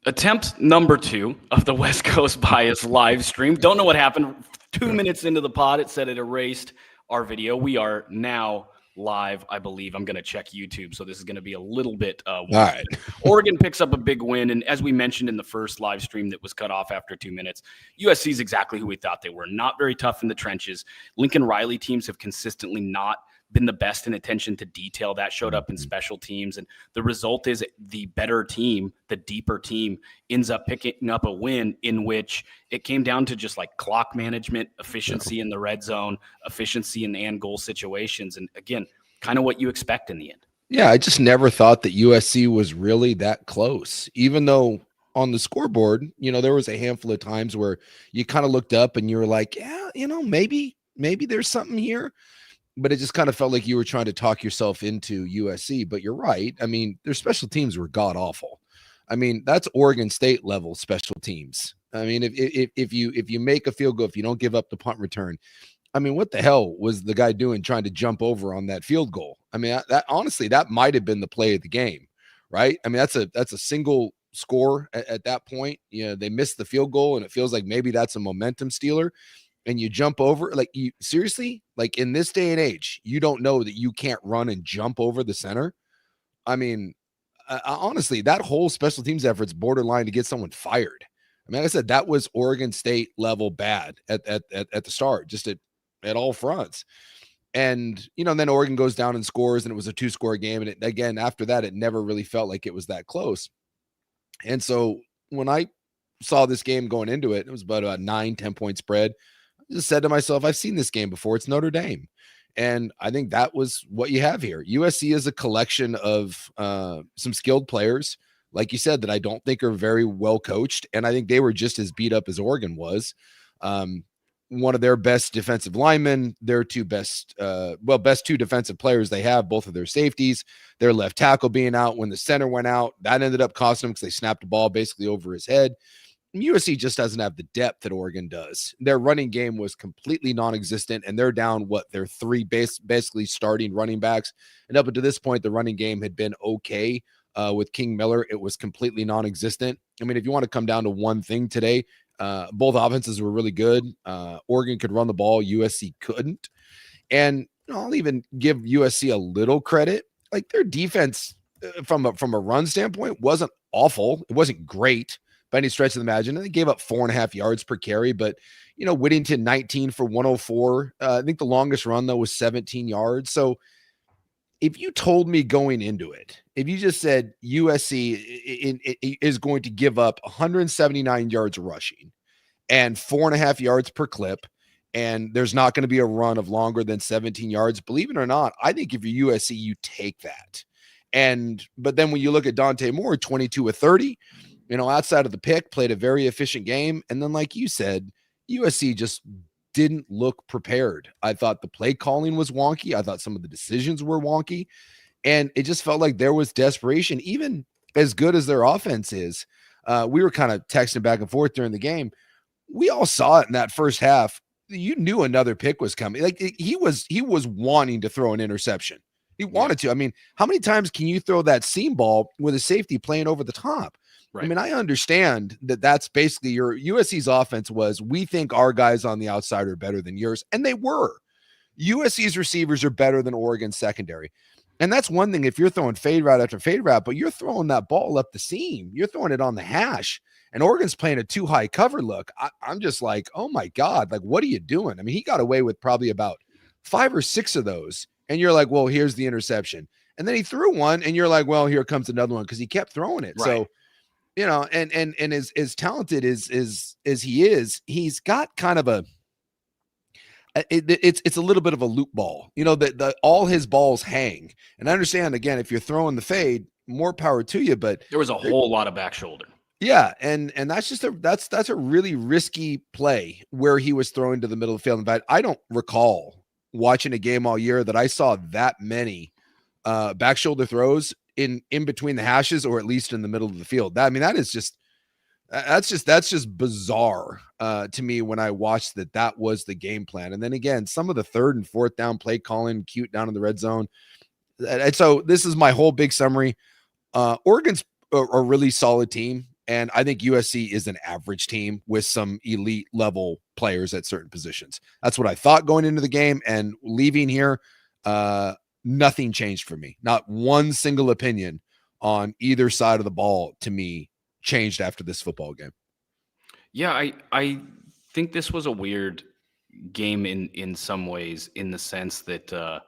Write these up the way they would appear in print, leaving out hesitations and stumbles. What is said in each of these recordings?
Attempt number 2 of the West Coast Bias live stream. Don't know what happened. 2 minutes into the pod, it said it erased our video. We are now live, I believe. I'm going to check YouTube, so this is going to be a little bit All right. Oregon picks up a big win, and as we mentioned in the first live stream that was cut off after 2 minutes, USC is exactly who we thought they were. Not very tough in the trenches. Lincoln Riley teams have consistently not been the best in attention to detail. That showed up in special teams, and the result is the better team, the deeper team, ends up picking up a win in which it came down to just like clock management, efficiency in the red zone, efficiency in and goal situations, and again, kind of what you expect in the end. Yeah, I just never thought that USC was really that close, even though on the scoreboard, there was a handful of times where you kind of looked up and you were like, yeah, maybe there's something here. But it just kind of felt like you were trying to talk yourself into USC. But you're right. I mean, their special teams were god awful. I mean, that's Oregon State level special teams. I mean, if you make a field goal, if you don't give up the punt return, I mean, what the hell was the guy doing trying to jump over on that field goal? I mean, that honestly, that might have been the play of the game, right? I mean, that's a single score at that point. They missed the field goal, and it feels like maybe that's a momentum stealer. And you jump over, like, you seriously, like, in this day and age, you don't know that you can't run and jump over the center. I mean, honestly, that whole special teams effort's borderline to get someone fired. I mean, like I said, that was Oregon State level bad at the start, just at all fronts. And, then Oregon goes down and scores, and it was a 2-score game. And again, after that, it never really felt like it was that close. And so when I saw this game going into it, it was about a 9-10 point spread. Just said to myself, I've seen this game before. It's Notre Dame. And I think that was what you have here. USC is a collection of some skilled players, like you said, that I don't think are very well coached. And I think they were just as beat up as Oregon was. One of their best defensive linemen, their best 2 defensive players they have, both of their safeties, their left tackle being out when the center went out. That ended up costing them because they snapped the ball basically over his head. USC just doesn't have the depth that Oregon does. Their running game was completely non-existent, and they're down their 3 basically starting running backs. And up until this point, the running game had been okay. With King Miller, it was completely non-existent. I mean, if you want to come down to one thing today, both offenses were really good. Oregon could run the ball, USC couldn't. And I'll even give USC a little credit. Like, their defense from a run standpoint wasn't awful. It wasn't great by any stretch of the imagination. They gave up 4.5 yards per carry, but Whittington 19 for 104. I think the longest run though was 17 yards. So if you told me going into it, if you just said USC is going to give up 179 yards rushing and 4.5 yards per clip, and there's not going to be a run of longer than 17 yards, believe it or not, I think if you're USC, you take that. But then when you look at Dante Moore, 22 of 30, outside of the pick, played a very efficient game. And then, like you said, USC just didn't look prepared. I thought the play calling was wonky. I thought some of the decisions were wonky. And it just felt like there was desperation, even as good as their offense is. We were kind of texting back and forth during the game. We all saw it in that first half. You knew another pick was coming. Like, he was wanting to throw an interception. He wanted to. I mean, how many times can you throw that seam ball with a safety playing over the top? Right. I mean, I understand that that's basically your USC's offense was, we think our guys on the outside are better than yours. And they were. USC's receivers are better than Oregon's secondary. And that's one thing if you're throwing fade route after fade route, but you're throwing that ball up the seam. You're throwing it on the hash. And Oregon's playing a too high cover look. I'm just like, oh my God, like, what are you doing? I mean, he got away with probably about 5 or 6 of those. And you're like, well, here's the interception. And then he threw one and you're like, well, here comes another one, because he kept throwing it. Right. So, and as talented as he is, he's got kind of it's a little bit of a loop ball, that all his balls hang. And I understand, again, if you're throwing the fade, more power to you, but there was a whole lot of back shoulder. Yeah. And that's just that's a really risky play where he was throwing to the middle of the field. In fact, I don't recall watching a game all year that I saw that many back shoulder throws in between the hashes, or at least in the middle of the field. That's just bizarre to me when I watched that was the game plan. And then again, some of the 3rd and 4th down play calling, cute down in the red zone. And so this is my whole big summary. Oregon's a really solid team. And I think USC is an average team with some elite level players at certain positions. That's what I thought going into the game, and leaving here, nothing changed for me. Not one single opinion on either side of the ball to me changed after this football game. Yeah, I think this was a weird game in some ways, in the sense that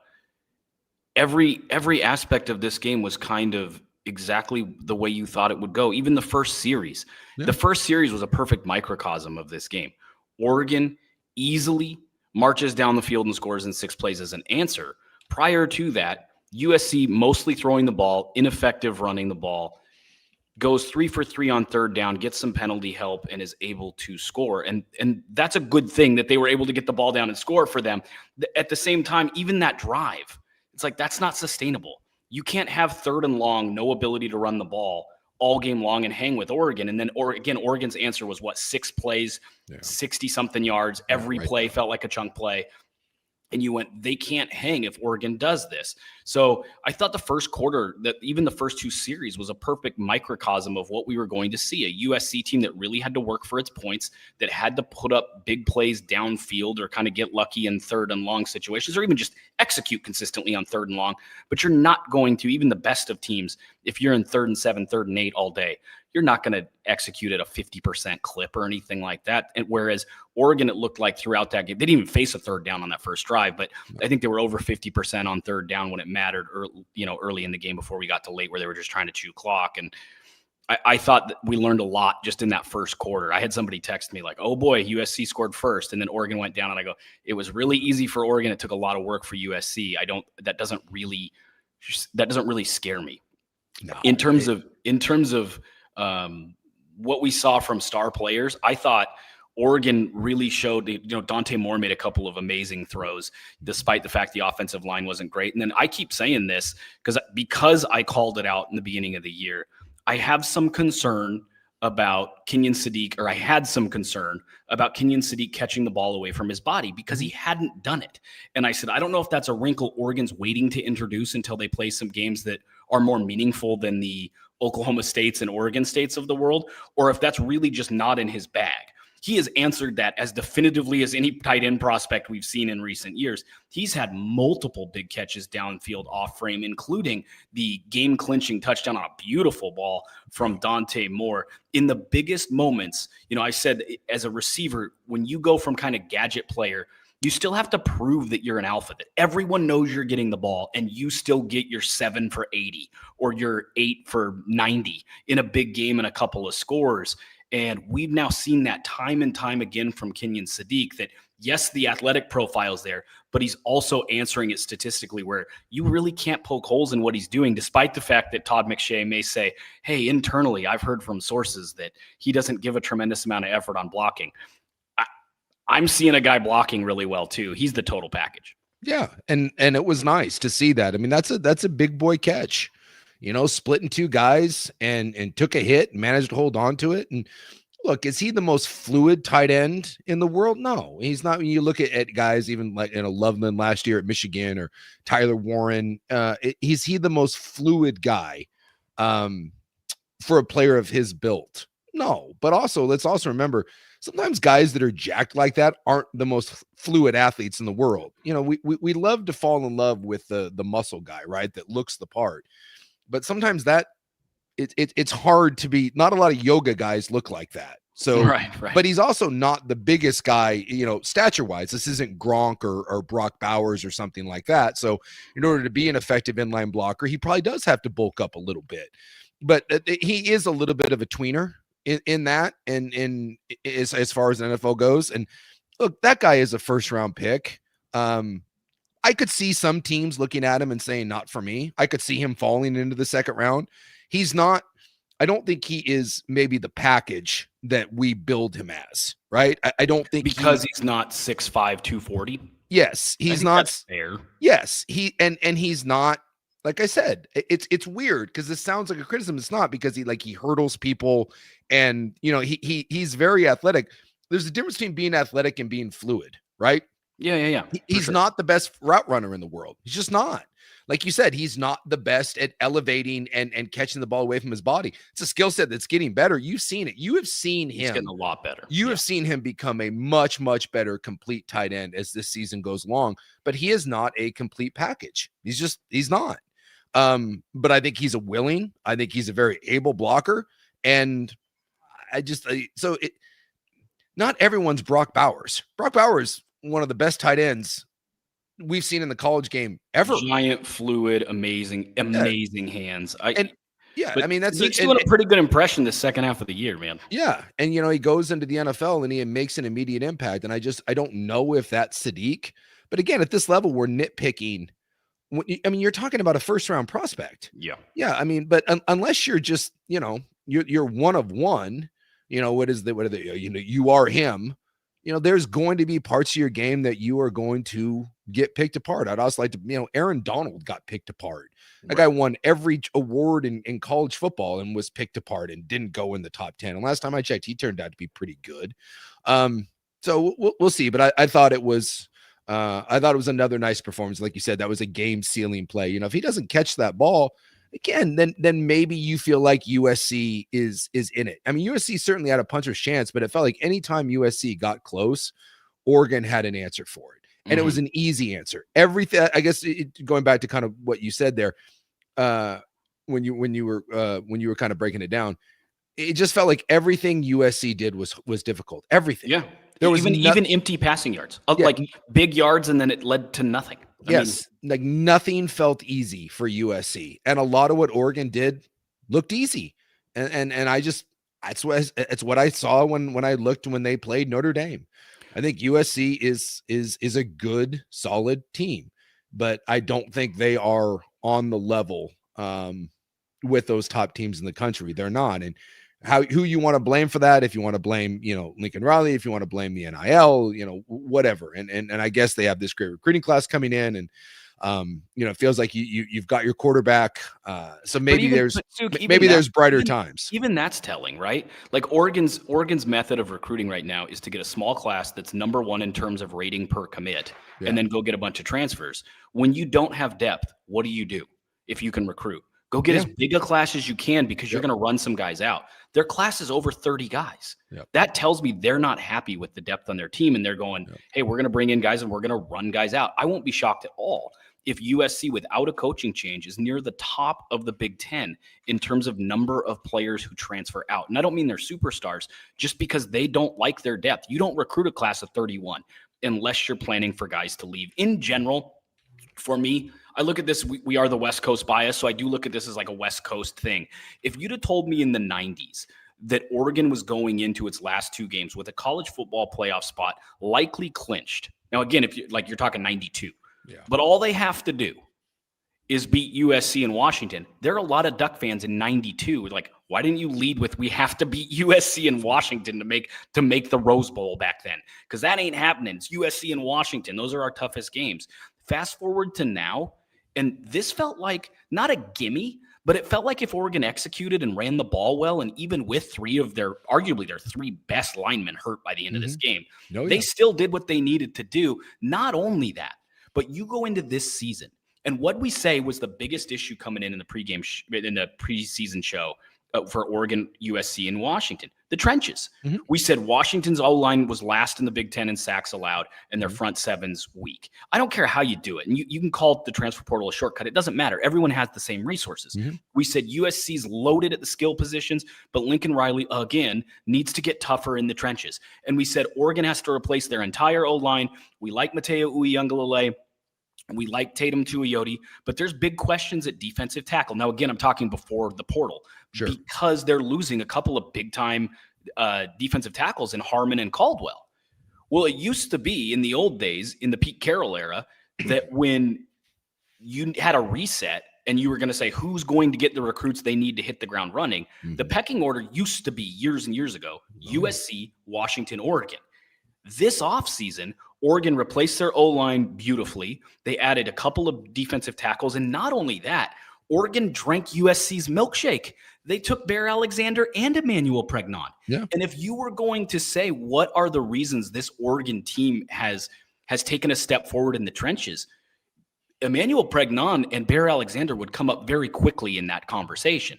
every aspect of this game was kind of exactly the way you thought it would go. Even the first series. Yeah. The first series was a perfect microcosm of this game. Oregon easily marches down the field and scores in 6 plays as an answer. Prior to that, USC mostly throwing the ball, ineffective running the ball, goes 3 for 3 on third down, gets some penalty help, and is able to score. And that's a good thing that they were able to get the ball down and score for them. At the same time, even that drive, it's like, that's not sustainable. You can't have third and long, no ability to run the ball all game long and hang with Oregon. And then Oregon's answer was 6 plays, 60-something yards. Every play felt like a chunk play. And you went, they can't hang if Oregon does this. So I thought the first quarter, that even the first 2 series, was a perfect microcosm of what we were going to see. A USC team that really had to work for its points, that had to put up big plays downfield or kind of get lucky in third and long situations, or even just execute consistently on third and long. But you're not going to, even the best of teams, if you're in 3rd and 7, 3rd and 8 all day, you're not going to execute at a 50% clip or anything like that. And whereas Oregon, it looked like throughout that game, they didn't even face a third down on that first drive, but I think they were over 50% on third down when it mattered, early in the game before we got to late, where they were just trying to chew clock. And I thought that we learned a lot just in that first quarter. I had somebody text me like, oh boy, USC scored first, and then Oregon went down, and I go, it was really easy for Oregon. It took a lot of work for USC. That doesn't really scare me. No, in terms of what we saw from star players, I thought Oregon really showed, Dante Moore made a couple of amazing throws, despite the fact the offensive line wasn't great. And then I keep saying this because I called it out in the beginning of the year. I have some concern about Kenyan Sadi, or I had some concern about Kenyan Sadi catching the ball away from his body because he hadn't done it. And I said, I don't know if that's a wrinkle Oregon's waiting to introduce until they play some games that are more meaningful than the Oklahoma States and Oregon States of the world, or if that's really just not in his bag. He has answered that as definitively as any tight end prospect we've seen in recent years. He's had multiple big catches downfield off frame, including the game clinching touchdown on a beautiful ball from Dante Moore. In the biggest moments, I said, as a receiver, when you go from kind of gadget player, you still have to prove that you're an alpha, that everyone knows you're getting the ball, and you still get your 7 for 80 or your 8 for 90 in a big game and a couple of scores. And we've now seen that time and time again from Kenyan Sadi, that yes, the athletic profile is there, but he's also answering it statistically, where you really can't poke holes in what he's doing, despite the fact that Todd McShay may say, hey, internally, I've heard from sources that he doesn't give a tremendous amount of effort on blocking. I'm seeing a guy blocking really well too. He's the total package. Yeah. And it was nice to see that. I mean, that's a big boy catch, splitting 2 guys and took a hit and managed to hold on to it. And look, is he the most fluid tight end in the world? No, he's not. When you look at guys, even like, Loveland last year at Michigan, or Tyler Warren, is he the most fluid guy for a player of his build? No, but also let's also remember, sometimes guys that are jacked like that aren't the most fluid athletes in the world. We love to fall in love with the muscle guy, right? That looks the part. But sometimes it's hard to be. Not a lot of yoga guys look like that. So, right. But he's also not the biggest guy, stature wise. This isn't Gronk or Brock Bowers or something like that. So in order to be an effective inline blocker, he probably does have to bulk up a little bit. But he is a little bit of a tweener in that, and as far as the NFL goes. And look, that guy is a first round pick. I could see some teams looking at him and saying, not for me. I could see him falling into the second round. He's not, I don't think he is maybe the package that we build him as, right? I don't think because he's not 6'5", 240. Yes, he's not that's fair. Yes, and he's not, like I said, it's weird because this sounds like a criticism. It's not, because he hurdles people, and he's very athletic. There's a difference between being athletic and being fluid, right? Yeah. He's not the best route runner in the world. He's just not. like you said, he's not the best at elevating and catching the ball away from his body. It's a skill set that's getting better. You've seen it. You have seen He's him. getting a lot better. You have seen him become a much, much better complete tight end as this season goes along, but he is not a complete package. He's not. But I think he's I think he's a very able blocker. And not everyone's Brock Bowers. Brock Bowers, one of the best tight ends we've seen in the college game ever. Giant, fluid, amazing hands. I mean, he's doing a pretty good impression this second half of the year, man. Yeah. And, he goes into the NFL and he makes an immediate impact. And I don't know if that's Sadiq. But again, at this level, we're nitpicking. I mean, you're talking about a first-round prospect. Yeah. Yeah. I mean, but unless you're just, you're one of one, you are him. There's going to be parts of your game that you are going to get picked apart. I'd also like to, Aaron Donald got picked apart. That guy won every award in college football and was picked apart and didn't go in the top 10. And last time I checked, he turned out to be pretty good. So we'll see. But I thought it was another nice performance. Like you said, that was a game sealing play. If he doesn't catch that ball again, then maybe you feel like USC is in it. I mean, USC certainly had a puncher's chance, but it felt like anytime USC got close, Oregon had an answer for it. And it was an easy answer. Everything, I guess, going back to kind of what you said there, when you were kind of breaking it down, it just felt like everything USC did was difficult. Everything. Yeah. There was even empty passing yards, like big yards, and then it led to nothing. I mean, like nothing felt easy for USC, and a lot of what Oregon did looked easy. And I just it's what I saw when I looked when they played Notre Dame. I think USC is a good, solid team, but I don't think they are on the level with those top teams in the country. They're not. And who you want to blame for that? If you want to blame, Lincoln Riley, if you want to blame the NIL, whatever. And I guess they have this great recruiting class coming in, and it feels like you've got your quarterback. So maybe there's brighter times. Even that's telling, right? Like Oregon's method of recruiting right now is to get a small class that's number one in terms of rating per commit, and then go get a bunch of transfers. When you don't have depth, what do you do if you can recruit? Go get as big a class as you can, because you're going to run some guys out. Their class is over 30 guys. That tells me they're not happy with the depth on their team, and they're going, hey, we're going to bring in guys and we're going to run guys out. I won't be shocked at all if USC, without a coaching change, is near the top of the Big Ten in terms of number of players who transfer out. And I don't mean they're superstars, just because they don't like their depth. You don't recruit a class of 31 unless you're planning for guys to leave. In general, for me, I look at this, we are the West Coast bias, so I do look at this as like a West Coast thing. If you'd have told me in the 90s that Oregon was going into its last two games with a college football playoff spot likely clinched. Now, again, if you're talking 92, but all they have to do is beat USC and Washington. There are a lot of Duck fans in 92 like, why didn't you lead with, we have to beat USC and Washington to make the Rose Bowl back then? Because that ain't happening. It's USC and Washington. Those are our toughest games. Fast forward to now, and this felt like not a gimme, but it felt like if Oregon executed and ran the ball well, and even with arguably their three best linemen hurt by the end of this game, they still did what they needed to do. Not only that, but you go into this season, and what we say was the biggest issue coming in the in the preseason show for Oregon, USC, and Washington, the trenches. We said Washington's O-line was last in the Big Ten in sacks allowed, and their front seven's weak. I don't care how you do it. And you can call the transfer portal a shortcut. It doesn't matter. Everyone has the same resources. We said USC's loaded at the skill positions, but Lincoln Riley, again, needs to get tougher in the trenches. And we said Oregon has to replace their entire O-line. We like Mateo Uiagalelei. We like Tatum Tuioti, but there's big questions at defensive tackle. Now, again, I'm talking before the portal, because they're losing a couple of big-time defensive tackles in Harmon and Caldwell. Well, it used to be in the old days, in the Pete Carroll era, that when you had a reset and you were going to say who's going to get the recruits they need to hit the ground running, the pecking order used to be years and years ago, USC, Washington, Oregon. This offseason, Oregon replaced their O-line beautifully. They added a couple of defensive tackles. And not only that, Oregon drank USC's milkshake. They took Bear Alexander and Emmanuel Pregnon. And if you were going to say what are the reasons this Oregon team has taken a step forward in the trenches, Emmanuel Pregnon and Bear Alexander would come up very quickly in that conversation.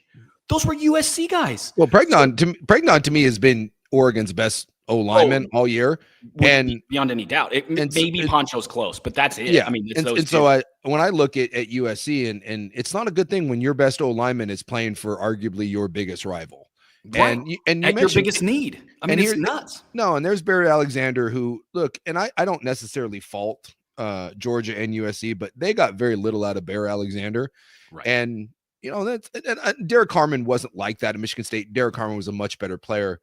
Those were USC guys. Well, Pregnon to me has been Oregon's best O-lineman all year, and beyond any doubt, maybe Poncho's close, but that's it. Yeah, I mean, it's and, those and two. so when I look at USC, and it's not a good thing when your best O-lineman is playing for arguably your biggest rival, right? And you at your biggest need. I mean, it's nuts. No, and there's Barry Alexander, who look, and I don't necessarily fault Georgia and USC, but they got very little out of Barry Alexander, right? And that's Derek Harmon wasn't like that at Michigan State. Derek Harmon was a much better player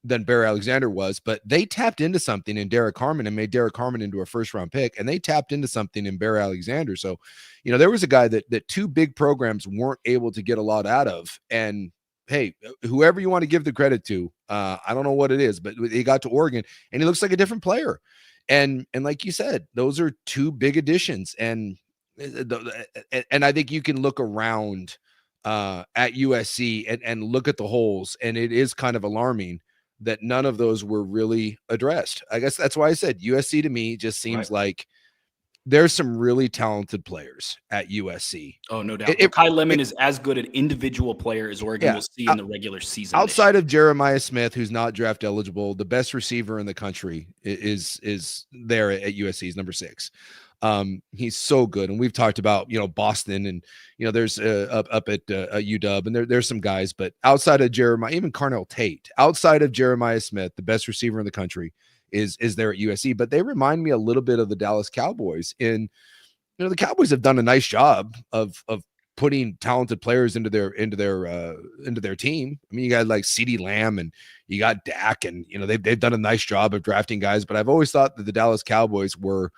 than Barry Alexander was, but they tapped into something in Derek Harmon and made Derek Harmon into a first-round pick, and they tapped into something in Barry Alexander. So, there was a guy that two big programs weren't able to get a lot out of, and hey, whoever you want to give the credit to, I don't know what it is, but he got to Oregon and he looks like a different player. And like you said, those are two big additions. And I think you can look around at USC and look at the holes, and it is kind of alarming that none of those were really addressed. I guess that's why I said USC to me just seems like there's some really talented players at USC. Oh, no doubt. Kai Lemon is as good an individual player as Oregon will see in the regular season. Outside of Jeremiah Smith, who's not draft eligible, the best receiver in the country is there at USC. He's number 6. He's so good, and we've talked about Boston, and there's up at UW, and there's some guys, but outside of Jeremiah, even Carnell Tate, outside of Jeremiah Smith, the best receiver in the country is there at USC. But they remind me a little bit of the Dallas Cowboys. And the Cowboys have done a nice job of putting talented players into their team. I mean, you got like CeeDee Lamb and you got Dak, and they've done a nice job of drafting guys. But I've always thought that the Dallas Cowboys were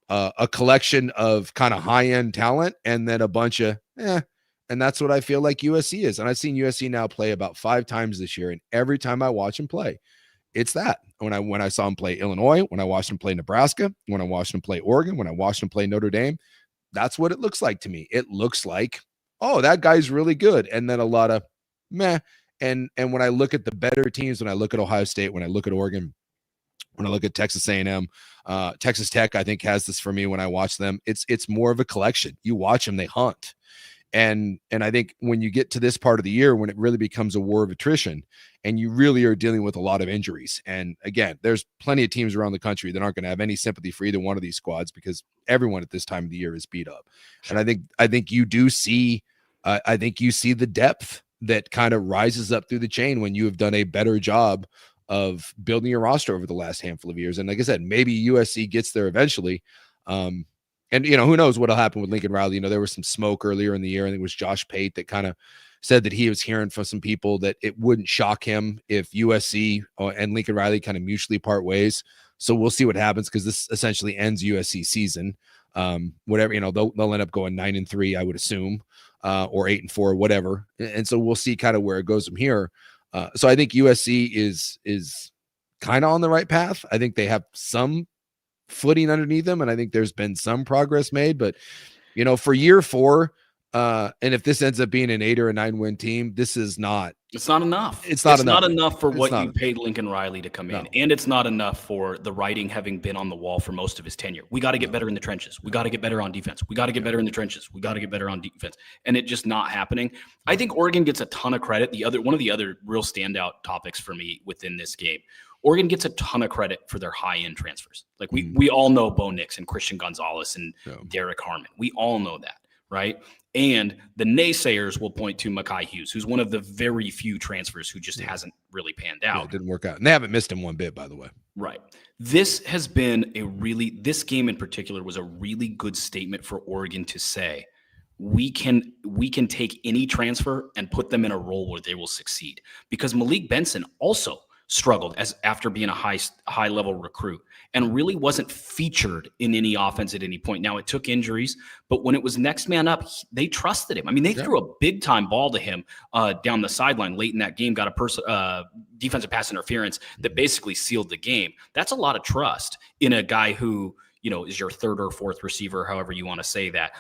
a collection of kind of high-end talent and then a bunch of and that's what I feel like USC is. And I've seen USC now play about 5 times this year, and every time I watch them play, it's that. When I saw him play Illinois, when I watched him play Nebraska, when I watched him play Oregon, when I watched him play Notre Dame, that's what it looks like to me. It looks like, oh, that guy's really good, and then a lot of meh. And when I look at the better teams, when I look at Ohio State, when I look at Oregon, when I look at Texas A&M, Texas Tech, I think has this for me when I watch them. It's more of a collection. You watch them, they hunt. And I think when you get to this part of the year, when it really becomes a war of attrition and you really are dealing with a lot of injuries. And again, there's plenty of teams around the country that aren't going to have any sympathy for either one of these squads because everyone at this time of the year is beat up. Sure. And I think you do see, I think you see the depth that kind of rises up through the chain when you have done a better job of building your roster over the last handful of years. And like I said, maybe USC gets there eventually. And, who knows what'll happen with Lincoln Riley. There was some smoke earlier in the year. I think it was Josh Pate that kind of said that he was hearing from some people that it wouldn't shock him if USC and Lincoln Riley kind of mutually part ways. So we'll see what happens, because this essentially ends USC season. Whatever, they'll end up going 9-3, I would assume, or 8-4, whatever. And so we'll see kind of where it goes from here. So I think USC is kind of on the right path. I think they have some footing underneath them, and I think there's been some progress made. But for year 4, and if this ends up being an 8 or a 9 win team, this is not. It's not enough. It's not enough for what you paid Lincoln Riley to come in, and it's not enough for the writing having been on the wall for most of his tenure. We got to get better in the trenches. We got to get better on defense. We got to get better in the trenches. We got to get better on defense, and it just not happening. I think Oregon gets a ton of credit. One of the other real standout topics for me within this game, Oregon gets a ton of credit for their high-end transfers. Like we all know Bo Nix and Christian Gonzalez and Derek Harmon. We all know that, right? And the naysayers will point to Mekhi Hughes, who's one of the very few transfers who just hasn't really panned out. Yeah, it didn't work out. And they haven't missed him one bit, by the way. Right. This has been this game in particular was a really good statement for Oregon to say, we can take any transfer and put them in a role where they will succeed. Because Malik Benson also struggled after being a high level recruit and really wasn't featured in any offense at any point. Now, it took injuries, but when it was next man up, they trusted him. I mean, they threw a big time ball to him down the sideline late in that game, got a defensive pass interference that basically sealed the game. That's a lot of trust in a guy who, is your 3rd or 4th receiver, however you want to say that.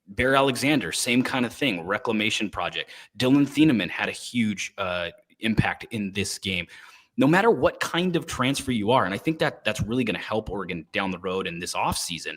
Bear Alexander, same kind of thing, reclamation project. Dylan Thieneman had a huge impact in this game. no matter what kind of transfer you are. And I think that that's really going to help Oregon down the road in this offseason,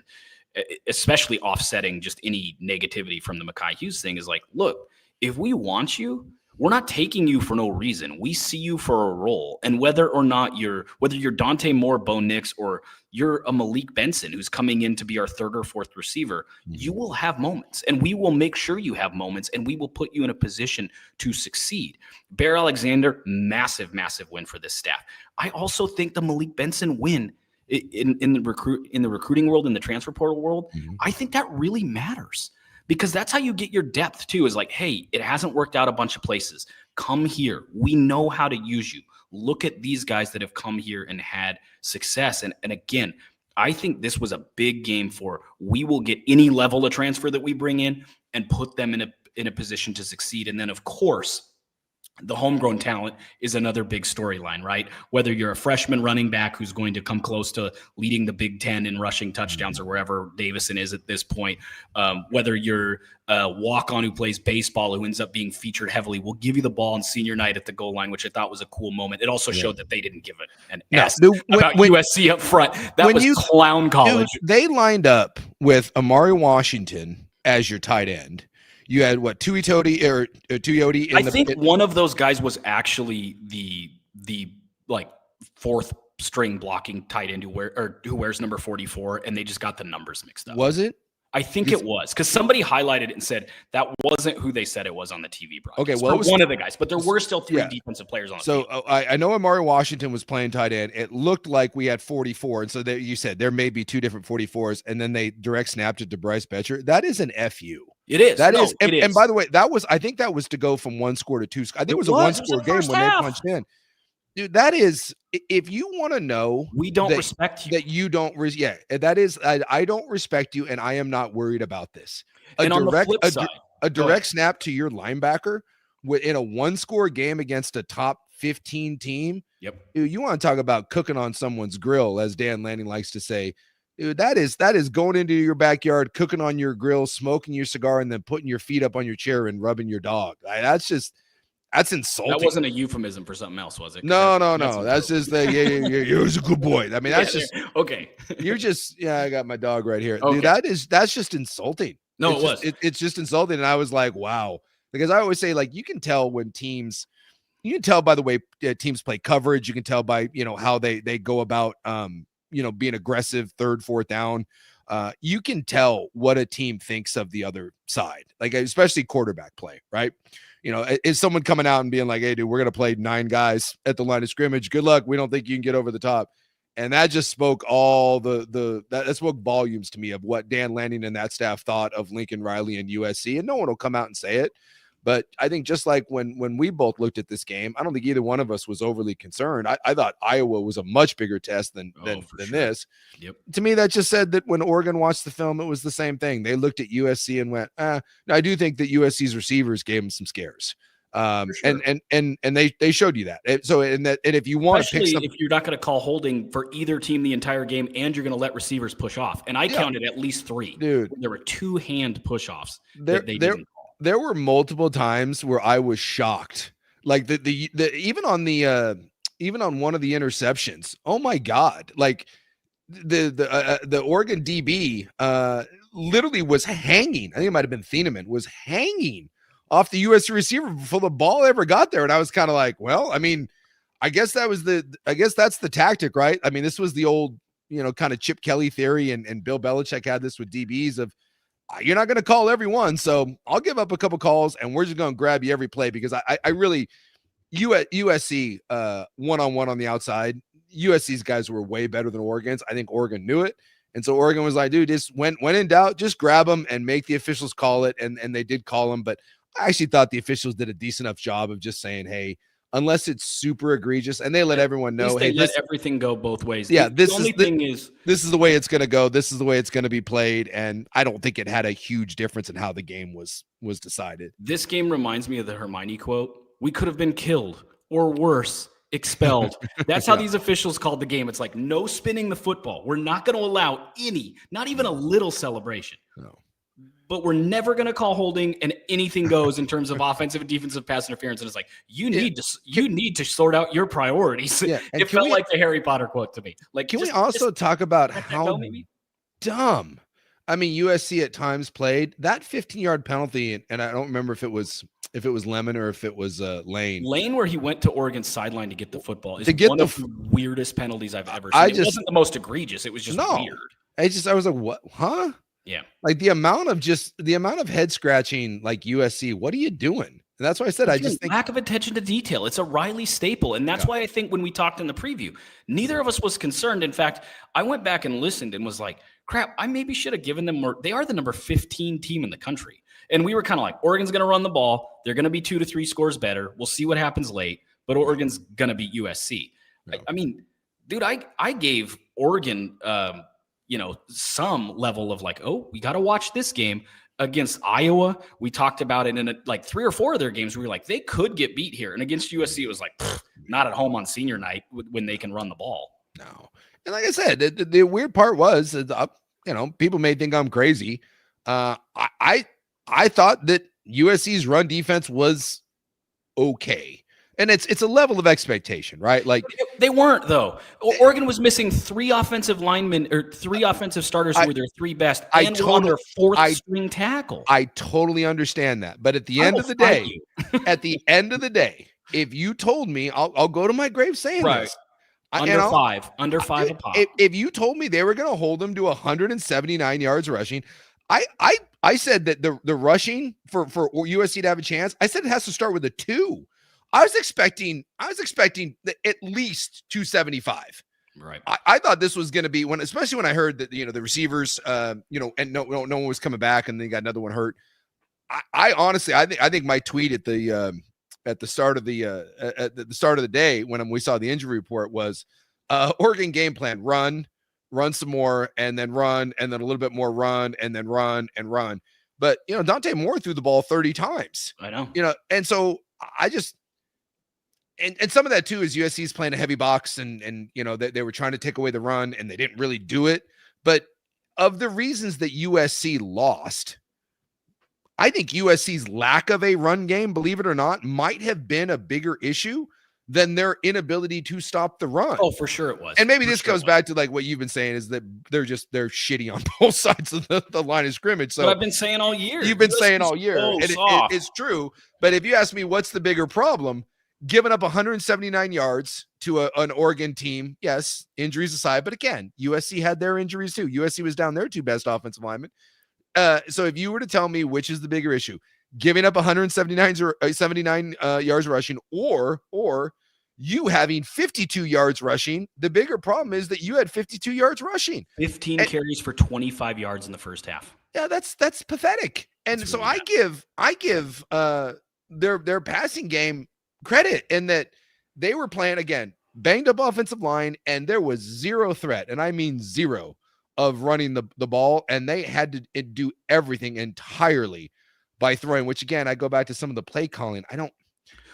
especially offsetting just any negativity from the Mekhi Hughes thing is like, look, if we want you, we're not taking you for no reason. We see you for a role. And whether you're Dante Moore, Bo Nix, or you're a Malik Benson who's coming in to be our third or fourth receiver, you will have moments, and we will make sure you have moments, and we will put you in a position to succeed. Bear Alexander, massive, massive win for this staff. I also think the Malik Benson win in the recruiting world, in the transfer portal world, I think that really matters. Because that's how you get your depth too, is like, hey, it hasn't worked out a bunch of places. Come here. We know how to use you. Look at these guys that have come here and had success. And again, I think this was a big game for we will get any level of transfer that we bring in and put them in a position to succeed. And then, of course, the homegrown talent is another big storyline, right? Whether you're a freshman running back who's going to come close to leading the Big Ten in rushing touchdowns or wherever Davison is at this point, whether you're a walk-on who plays baseball who ends up being featured heavily, we'll give you the ball on senior night at the goal line, which I thought was a cool moment. It also showed that they didn't give an S about USC up front. That was clown college. Dude, they lined up with Amari Washington as your tight end. You had what, Tuioti? I think one of those guys was actually the like fourth string blocking tight end who wears number 44, and they just got the numbers mixed up. Was it? I think it was, because somebody highlighted it and said that wasn't who they said it was on the TV broadcast. Okay, well, it was one of the guys, but there were still three defensive players on the team. So I know Amari Washington was playing tight end. It looked like we had 44, and so you said there may be two different 44s, and then they direct snapped it to Bryce Betcher. That is an FU. It is. And by the way, I think that was to go from one score to two. I think it was a one-score game when they punched in. Dude, that is, if you want to know, we don't respect you. That you don't, that is, I don't respect you, and I am not worried about this. On the flip side, a direct snap to your linebacker in a one-score game against a top 15 team. Yep. Dude, you want to talk about cooking on someone's grill, as Dan Lanning likes to say. Dude, that is going into your backyard, cooking on your grill, smoking your cigar, and then putting your feet up on your chair and rubbing your dog. That's insulting. That wasn't a euphemism for something else, was it? No. That's just you're a good boy. I mean, that's just okay. You're just I got my dog right here. Okay. Dude, that's just insulting. No, It's just insulting, and I was like, wow. Because I always say, like, you can tell when teams. You can tell by the way teams play coverage. You can tell by how they go about being aggressive, third, fourth down. You can tell what a team thinks of the other side, like especially quarterback play, right? Is someone coming out and being like, hey, dude, we're going to play 9 guys at the line of scrimmage. Good luck. We don't think you can get over the top. And that just spoke that spoke volumes to me of what Dan Lanning and that staff thought of Lincoln Riley and USC. And no one will come out and say it. But I think just like when we both looked at this game, I don't think either one of us was overly concerned. I thought Iowa was a much bigger test than this. Yep. To me, that just said that when Oregon watched the film, it was the same thing. They looked at USC and went, Now, I do think that USC's receivers gave them some scares. Sure. And they showed you that. And if you want to pick if you're not going to call holding for either team the entire game, and you're going to let receivers push off, and I counted at least 3. Dude, there were 2 hand push offs. There were multiple times where I was shocked, like even on one of the interceptions. Oh my God! Like the Oregon DB literally was hanging. I think it might have been Thieneman was hanging off the USC receiver before the ball ever got there, and I was kind of like, well, I mean, I guess that's the tactic, right? I mean, this was the old kind of Chip Kelly theory, and Bill Belichick had this with DBs of. You're not going to call everyone, so I'll give up a couple calls, and we're just going to grab you every play because I really USC one-on-one on the outside. USC's guys were way better than Oregon's. I think Oregon knew it, and so Oregon was like, dude, just when in doubt, just grab them and make the officials call it, and they did call them. But I actually thought the officials did a decent enough job of just saying, hey, unless it's super egregious, and they let everyone know, hey, let everything go both ways. Yeah, this is the way it's going to go. This is the way it's going to be played, and I don't think it had a huge difference in how the game was decided. This game reminds me of the Hermione quote: "We could have been killed, or worse, expelled." That's how these officials called the game. It's like no spinning the football. We're not going to allow any, not even a little celebration. No. but we're never going to call holding, and anything goes in terms of offensive and defensive pass interference. And it's like, you need to sort out your priorities. Yeah, and it felt like the Harry Potter quote to me. Like, can we also talk about how dumb? I mean, USC at times played that 15-yard penalty, and I don't remember if it was Lemon or if it was Lane. Lane, where he went to Oregon's sideline to get the football, is one of the weirdest penalties I've ever seen. It wasn't the most egregious. It was just weird. I was like, what? Huh? Yeah. Like the amount of head scratching, like USC, what are you doing? And that's why I said, I just think lack of attention to detail. It's a Riley staple. And that's why I think when we talked in the preview, neither of us was concerned. In fact, I went back and listened and was like, crap, I maybe should have given them more. They are the number 15 team in the country. And we were kind of like, Oregon's going to run the ball. They're going to be 2 to 3 scores better. We'll see what happens late, but Oregon's going to beat USC. No. I mean, dude, I gave Oregon, some level of like, oh, we got to watch this game against Iowa. We talked about it in like 3 or 4 of their games. We were like, they could get beat here. And against USC, it was like, not at home on senior night when they can run the ball. No. And like I said, the weird part was, people may think I'm crazy. I thought that USC's run defense was okay. And it's a level of expectation, right? Like they weren't though. Oregon was missing 3 offensive linemen or 3 offensive starters who were their 3 best. And on their 4th string tackle. I totally understand that, but at the end of the day, if you told me, I'll go to my grave saying this. Under 5 a pop. If you told me they were going to hold them to 179 yards rushing, I said that the rushing for USC to have a chance, I said it has to start with a 2. I was expecting at least 275. Right. I thought this was going to be especially when I heard that, the receivers, and no one was coming back and they got another one hurt. I honestly, I think my tweet at the start of the day when we saw the injury report was Oregon game plan: run some more, and then run, and then a little bit more run, and then run and run. But Dante Moore threw the ball 30 times. I know. And so I just. And some of that too is USC's playing a heavy box, and they were trying to take away the run, and they didn't really do it. But of the reasons that USC lost, I think USC's lack of a run game, believe it or not, might have been a bigger issue than their inability to stop the run. Oh, for sure it was. And maybe this goes back to like what you've been saying, is that they're shitty on both sides of the line of scrimmage. So what I've been saying all year. You've been saying all year. And it's true. But if you ask me what's the bigger problem, giving up 179 yards to an Oregon team, yes, injuries aside, but again, USC had their injuries too. USC was down their 2 best offensive linemen. So if you were to tell me which is the bigger issue, giving up 79 yards rushing or you having 52 yards rushing, the bigger problem is that you had 52 yards rushing. 15 carries for 25 yards in the first half. Yeah, that's pathetic. And that's so really I give their passing game credit in that they were playing, again, banged up offensive line, and there was 0 threat, and I mean 0 of running the ball, and they had to do everything entirely by throwing, which again, I go back to some of the play calling. I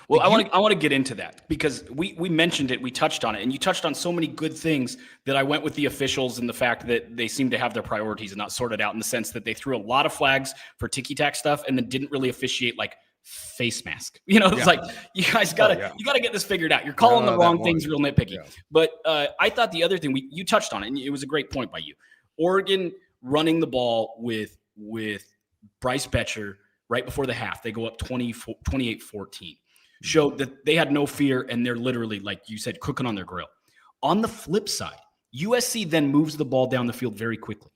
want to get into that because we mentioned it, we touched on it, and you touched on so many good things that I went with the officials and the fact that they seem to have their priorities and not sorted out, in the sense that they threw a lot of flags for ticky-tack stuff and then didn't really officiate like face mask. It's like, you guys you gotta get this figured out. You're calling the wrong things, real nitpicky. Yeah. But I thought the other thing you touched on it, and it was a great point by you. Oregon running the ball with Bryce Betcher right before the half. They go up 28-14. Showed that they had no fear, and they're literally, like you said, cooking on their grill. On the flip side, USC then moves the ball down the field very quickly,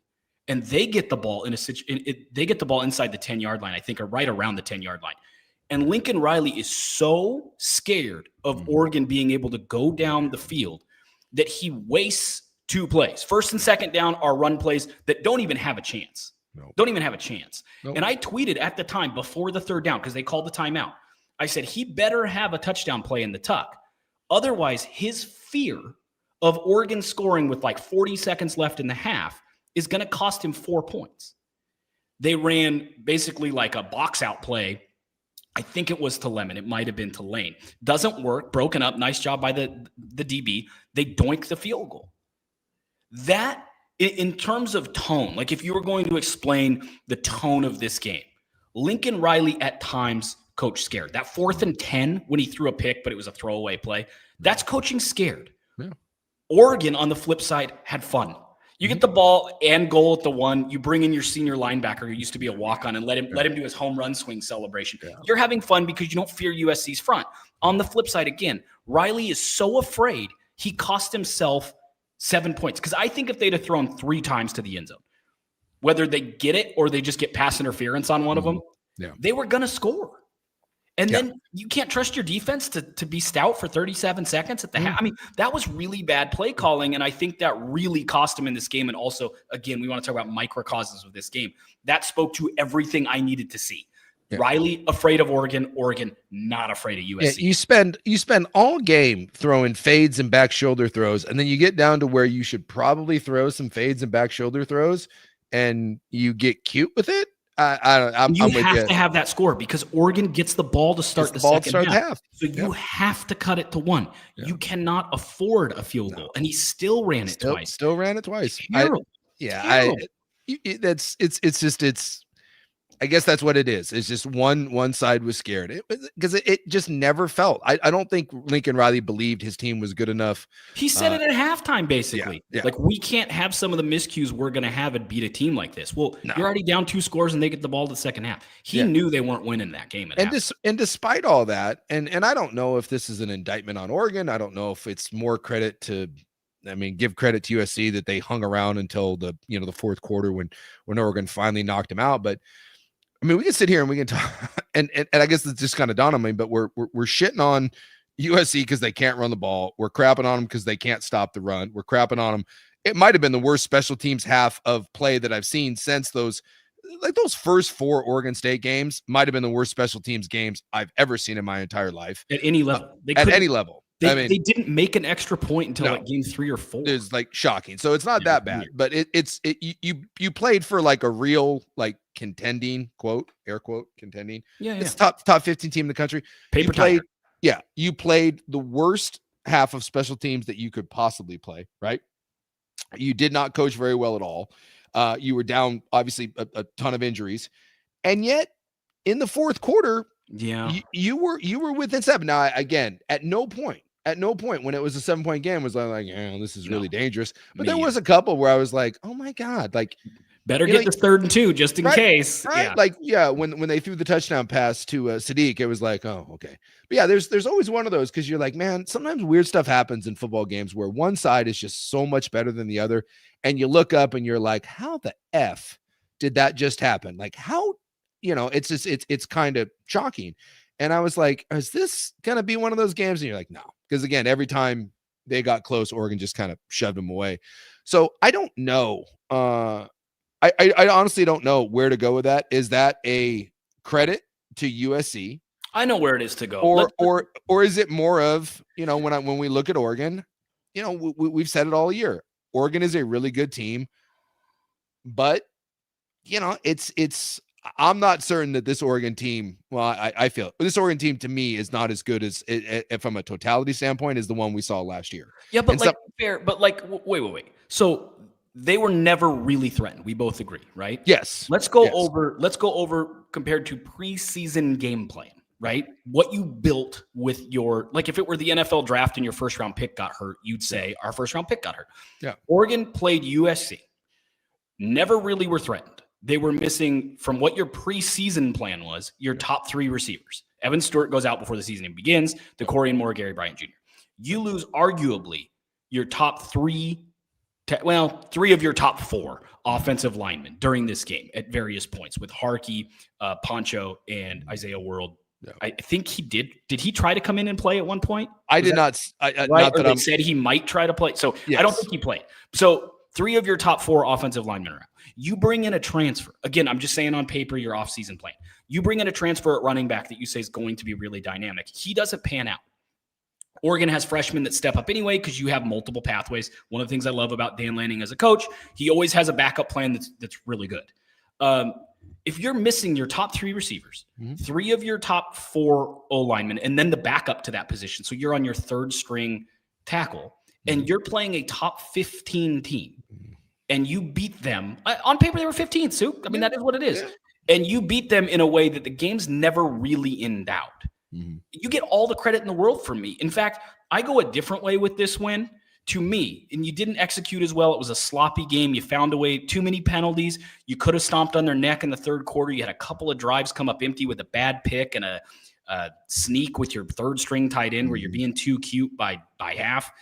and they get the ball they get the ball inside the 10-yard line, I think, or right around the 10-yard line. And Lincoln Riley is so scared of Oregon being able to go down the field that he wastes 2 plays. First and second down are run plays that don't even have a chance. Nope. Don't even have a chance. Nope. And I tweeted at the time before the 3rd down, because they called the timeout, I said, he better have a touchdown play in the tuck. Otherwise, his fear of Oregon scoring with like 40 seconds left in the half is going to cost him 4 points. They ran basically like a box out play. I think it was to Lemon. It might have been to Lane. Doesn't work. Broken up. Nice job by the DB. They doink the field goal. That In terms of tone, like if you were going to explain the tone of this game, Lincoln Riley at times coached scared. That 4th and 10 when he threw a pick, but it was a throwaway play, that's coaching scared. Yeah. Oregon, on the flip side, had fun. You get the ball and goal at the 1. You bring in your senior linebacker who used to be a walk-on and let him do his home run swing celebration. Yeah. You're having fun because you don't fear USC's front. On the flip side, again, Riley is so afraid he cost himself 7 points. Because I think if they'd have thrown 3 times to the end zone, whether they get it or they just get pass interference on one of them, they were going to score. And then you can't trust your defense to be stout for 37 seconds at the half. I mean, that was really bad play calling, and I think that really cost him in this game. And also, again, we want to talk about microcosms of this game. That spoke to everything I needed to see. Yeah. Riley afraid of Oregon not afraid of USC. Yeah, you spend all game throwing fades and back shoulder throws, and then you get down to where you should probably throw some fades and back shoulder throws, and you get cute with it. I'm you have to have that score because Oregon gets the ball to start the second half. So you have to cut it to 1. Yeah. You cannot afford a field goal, and he still ran it twice. Still ran it twice. Terrible. I guess that's what it is. It's just one side was scared because it just never felt. I don't think Lincoln Riley believed his team was good enough. He said it at halftime, basically. Yeah. Like, we can't have some of the miscues we're going to have and beat a team like this. Well, you're already down 2 scores and they get the ball to the second half. He knew they weren't winning that game. And despite all that, and I don't know if this is an indictment on Oregon. I don't know if it's more credit to, give credit to USC that they hung around until the 4th quarter when Oregon finally knocked him out. But we can sit here and we can talk, and I guess it's just kind of dawned on me, but we're shitting on USC because they can't run the ball. We're crapping on them because they can't stop the run. We're crapping on them. It might have been the worst special teams half of play that I've seen since those first 4 Oregon State games might have been the worst special teams games I've ever seen in my entire life. At any level. At any level. They didn't make an extra point until like game 3 or 4. It's like shocking. So it's not that bad, but you played for like a real like contending air quote contending. Yeah. It's top 15 team in the country. You played the worst half of special teams that you could possibly play. Right. You did not coach very well at all. You were down obviously a ton of injuries, and yet in the 4th quarter, you were within 7. Now again, at no point when it was a 7-point game was I like, this is really dangerous. But there was a couple where I was like, oh my God, like better get this 3rd and 2 just in case. Right? When they threw the touchdown pass to Sadiq, it was like, oh, okay. But there's always one of those because you're like, man, sometimes weird stuff happens in football games where one side is just so much better than the other. And you look up and you're like, how the F did that just happen? Like how, it's just, it's kind of shocking. And I was like, is this going to be one of those games? And you're like, no. Because again, every time they got close, Oregon just kind of shoved them away. So I don't know. I honestly don't know where to go with that. Is that a credit to USC? I know where it is to go. Or is it more of, when we look at Oregon, we've said it all year. Oregon is a really good team, but I'm not certain that this Oregon team, I feel this Oregon team to me is not as good as from a totality standpoint as the one we saw last year. Yeah, but wait. So they were never really threatened. We both agree, right? Yes. Let's go over compared to preseason game plan, right? What you built with if it were the NFL draft and your 1st round pick got hurt, you'd say our 1st round pick got hurt. Yeah. Oregon played USC. Never really were threatened. They were missing from what your preseason plan was, your top 3 receivers. Evan Stewart goes out before the season begins. DeCorian Moore, Gary Bryant Jr. You lose arguably your top 3 of your top 4 offensive linemen during this game at various points with Harkey, Poncho, and Isaiah World. Yeah. I think he did. Did he try to come in and play at one point? I did not. They said he might try to play. So yes. I don't think he played. So 3 of your top 4 offensive linemen are out. You bring in a transfer. Again, I'm just saying on paper, your offseason plan. You bring in a transfer at running back that you say is going to be really dynamic. He doesn't pan out. Oregon has freshmen that step up anyway because you have multiple pathways. One of the things I love about Dan Lanning as a coach, he always has a backup plan that's really good. If you're missing your top 3 receivers, 3 of your top 4 O-linemen, and then the backup to that position, so you're on your 3rd string tackle, and you're playing a top 15 team, and you beat them on paper, they were 15th, Suke. I mean, that is what it is. Yeah. And you beat them in a way that the game's never really in doubt. Mm-hmm. You get all the credit in the world from me. In fact, I go a different way with this win. To me, and you didn't execute as well. It was a sloppy game. You found a way, too many penalties. You could have stomped on their neck in the third quarter. You had a couple of drives come up empty with a bad pick and a sneak with your third string tight end where you're being too cute by half.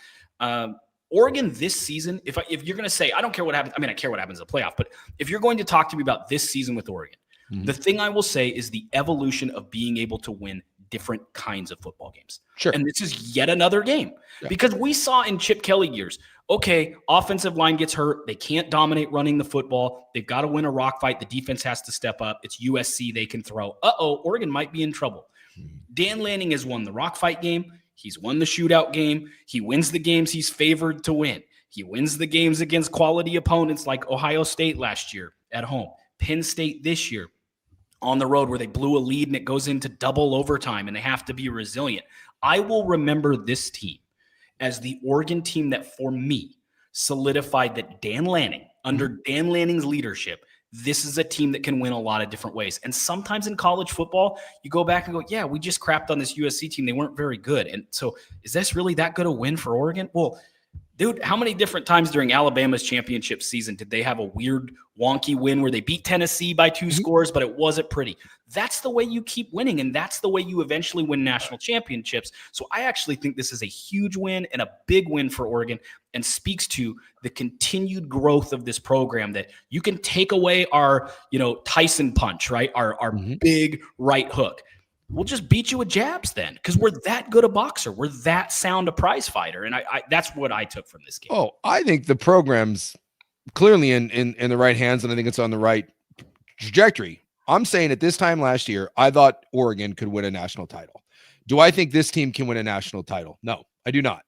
Oregon this season, if you're going to say, I don't care what happens. I mean, I care what happens in the playoff, but if you're going to talk to me about this season with Oregon, the thing I will say is the evolution of being able to win different kinds of football games. Sure. And this is yet another game because we saw in Chip Kelly years, okay, offensive line gets hurt. They can't dominate running the football. They've got to win a rock fight. The defense has to step up. It's USC. They can throw. Oregon might be in trouble. Dan Lanning has won the rock fight game. He's won the shootout game. He wins the games he's favored to win. He wins the games against quality opponents like Ohio State last year at home, Penn State this year on the road where they blew a lead and it goes into double overtime and they have to be resilient. I will remember this team as the Oregon team that, for me, solidified that Dan Lanning, under Dan Lanning's leadership, this is a team that can win a lot of different ways. And sometimes in college football, you go back and go, yeah, we just crapped on this USC team. They weren't very good. And so is this really that good a win for Oregon? Well, dude, how many different times during Alabama's championship season did they have a weird, wonky win where they beat Tennessee by 2 scores, but it wasn't pretty? That's the way you keep winning, and that's the way you eventually win national championships. So I actually think this is a huge win and a big win for Oregon and speaks to the continued growth of this program that you can take away our, Tyson punch, right? Our big right hook. We'll just beat you with jabs then because we're that good a boxer. We're that sound a prize fighter. And I that's what I took from this game. Oh, I think the program's clearly in the right hands, and I think it's on the right trajectory. I'm saying at this time last year, I thought Oregon could win a national title. Do I think this team can win a national title? No, I do not.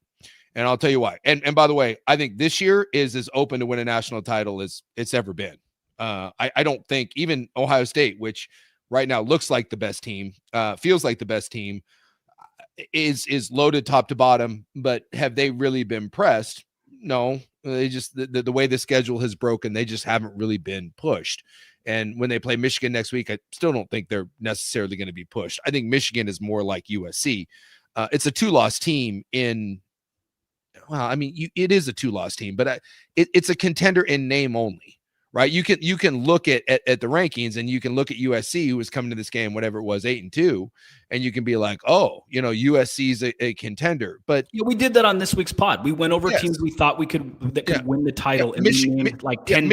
And I'll tell you why. And by the way, I think this year is as open to win a national title as it's ever been. I don't think even Ohio State, which right now looks like the best team, feels like the best team, is loaded top to bottom. But have they really been pressed? No, they just the way the schedule has broken, they just haven't really been pushed. And when they play Michigan next week, I still don't think they're necessarily going to be pushed. I think Michigan is more like USC. It's a 2-loss team it is a 2-loss team, but it's a contender in name only. Right. You can look at the rankings and you can look at USC, who was coming to this game, whatever it was, 8-2. And you can be like, USC is a contender. But we did that on this week's pod. We went over teams we thought could win the title. And Michigan 10.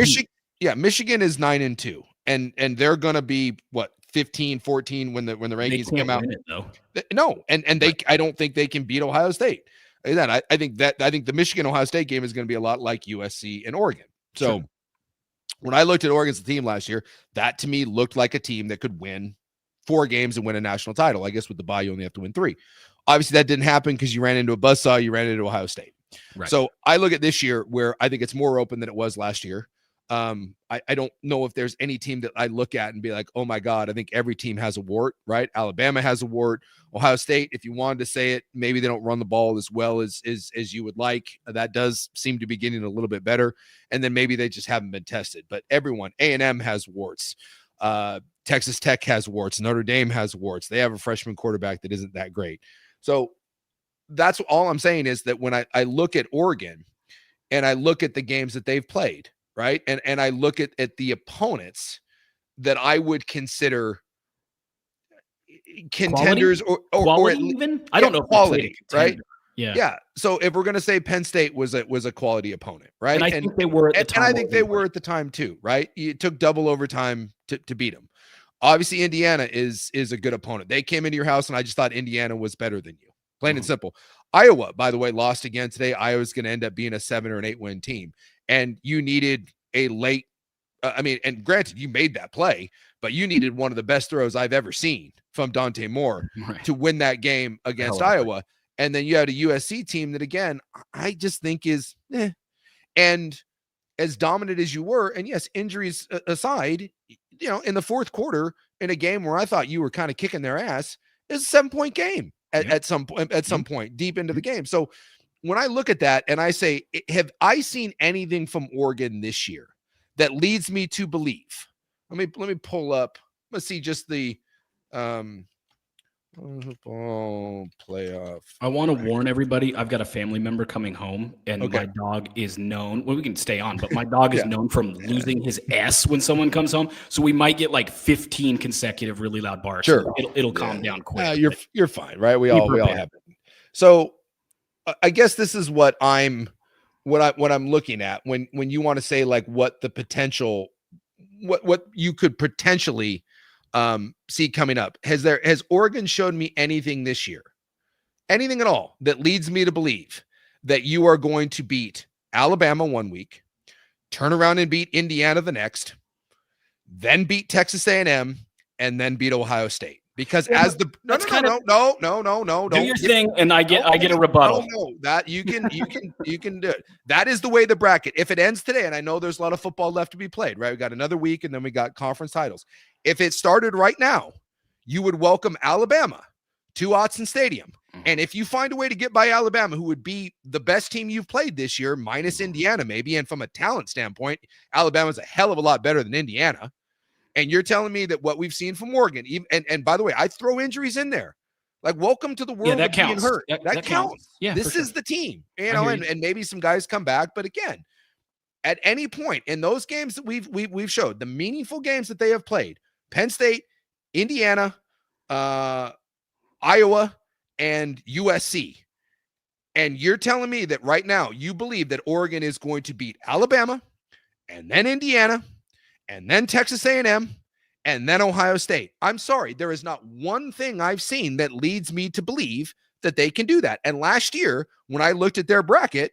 Michigan is 9-2 and they're going to be 15-14 when the rankings come out. No. And they, I don't think they can beat Ohio State. I think the Michigan Ohio State game is going to be a lot like USC and Oregon. So when I looked at Oregon's team last year, that to me looked like a team that could win 4 games and win a national title. I guess with the bye, you only have to win 3. Obviously, that didn't happen because you ran into a buzzsaw. You ran into Ohio State. Right. So I look at this year where I think it's more open than it was last year. I don't know if there's any team that I look at and be like, oh my God, I think every team has a wart, right? Alabama has a wart. Ohio State, if you wanted to say it, maybe they don't run the ball as well as you would like. That does seem to be getting a little bit better. And then maybe they just haven't been tested. But everyone, A&M has warts. Texas Tech has warts. Notre Dame has warts. They have a freshman quarterback that isn't that great. So that's all I'm saying is that when I look at Oregon and I look at the games that they've played, right? And I look at the opponents that I would consider contenders or even I don't know quality, right? Yeah. So if we're going to say Penn State was a quality opponent, right? And I think they were at the time. And I think they were at the time too, right? It took double overtime to beat them. Obviously, Indiana is a good opponent. They came into your house and I just thought Indiana was better than you. Plain and simple. Iowa, by the way, lost again today. Iowa's going to end up being a 7 or an 8 win team. And you needed a late, and granted, you made that play, but you needed one of the best throws I've ever seen from Dante Moore to win that game against Iowa. And then you had a USC team that, again, I just think is, and as dominant as you were, and yes, injuries aside, in the fourth quarter in a game where I thought you were kind of kicking their ass, is a 7-point game at some point deep into the game. So when I look at that and I say, have I seen anything from Oregon this year that leads me to believe? Let me pull up. Let's see just the football playoff. I want to warn everybody. I've got a family member coming home, and Okay. my dog is known. Well, we can stay on, but my dog is known from losing his S when someone comes home. So we might get like 15 consecutive really loud barks. Sure, it'll calm down quick. You're fine, right? We all have it. So I guess this is what I'm looking at when you want to say like what the potential, what you could potentially see coming up. Has Oregon showed me anything this year, anything at all that leads me to believe that you are going to beat Alabama one week, turn around and beat Indiana the next, then beat Texas A&M, and then beat Ohio State? Because as the no, do your thing, and I get a rebuttal. No, that you can do it. That is the way the bracket. If it ends today, and I know there's a lot of football left to be played, right? We got another week, and then we got conference titles. If it started right now, you would welcome Alabama to Autzen Stadium, and if you find a way to get by Alabama, who would be the best team you've played this year, minus Indiana maybe, and from a talent standpoint, Alabama's a hell of a lot better than Indiana. And you're telling me that what we've seen from Oregon, even, and by the way, I throw injuries in there. Like, welcome to the world that of being counts. hurt. That counts. Yeah, this is the team, and maybe some guys come back. But again, at any point in those games that we've showed, the meaningful games that they have played, Penn State, Indiana, Iowa, and USC, and you're telling me that right now you believe that Oregon is going to beat Alabama, and then Indiana, and then Texas A&M, and then Ohio State. I'm sorry, there is not one thing I've seen that leads me to believe that they can do that. And last year, when I looked at their bracket,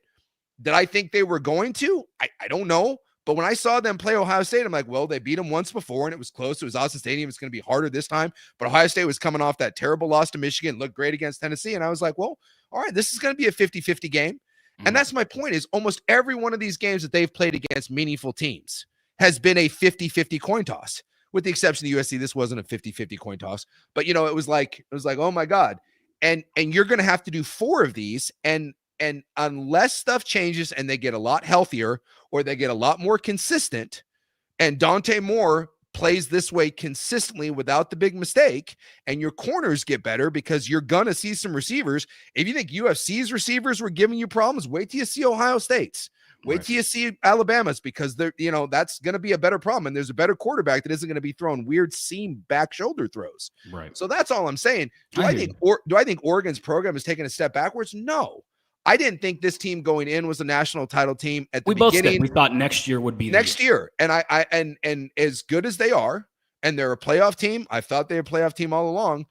did I think they were going to? I don't know. But when I saw them play Ohio State, I'm like, well, they beat them once before, and it was close. It was Autzen Stadium. It's going to be harder this time. But Ohio State was coming off that terrible loss to Michigan, looked great against Tennessee. And I was like, well, all right, this is going to be a 50-50 game. And that's my point, is almost every one of these games that they've played against meaningful teams has been a 50-50 coin toss, with the exception of USC. This wasn't a 50-50 coin toss, but it was like, oh my God. And you're going to have to do 4 of these. And unless stuff changes and they get a lot healthier or they get a lot more consistent, and Dante Moore plays this way consistently without the big mistake, and your corners get better, because you're going to see some receivers. If you think USC's receivers were giving you problems, wait till you see Ohio State's. Wait till you see Alabama's, because they're, that's going to be a better problem. And there's a better quarterback that isn't going to be throwing weird seam back shoulder throws. Right. So that's all I'm saying. Do I think Oregon's program is taking a step backwards? No. I didn't think this team going in was a national title team at the beginning. We thought next year would be next year. And and as good as they are, and they're a playoff team, I thought they were a playoff team all along.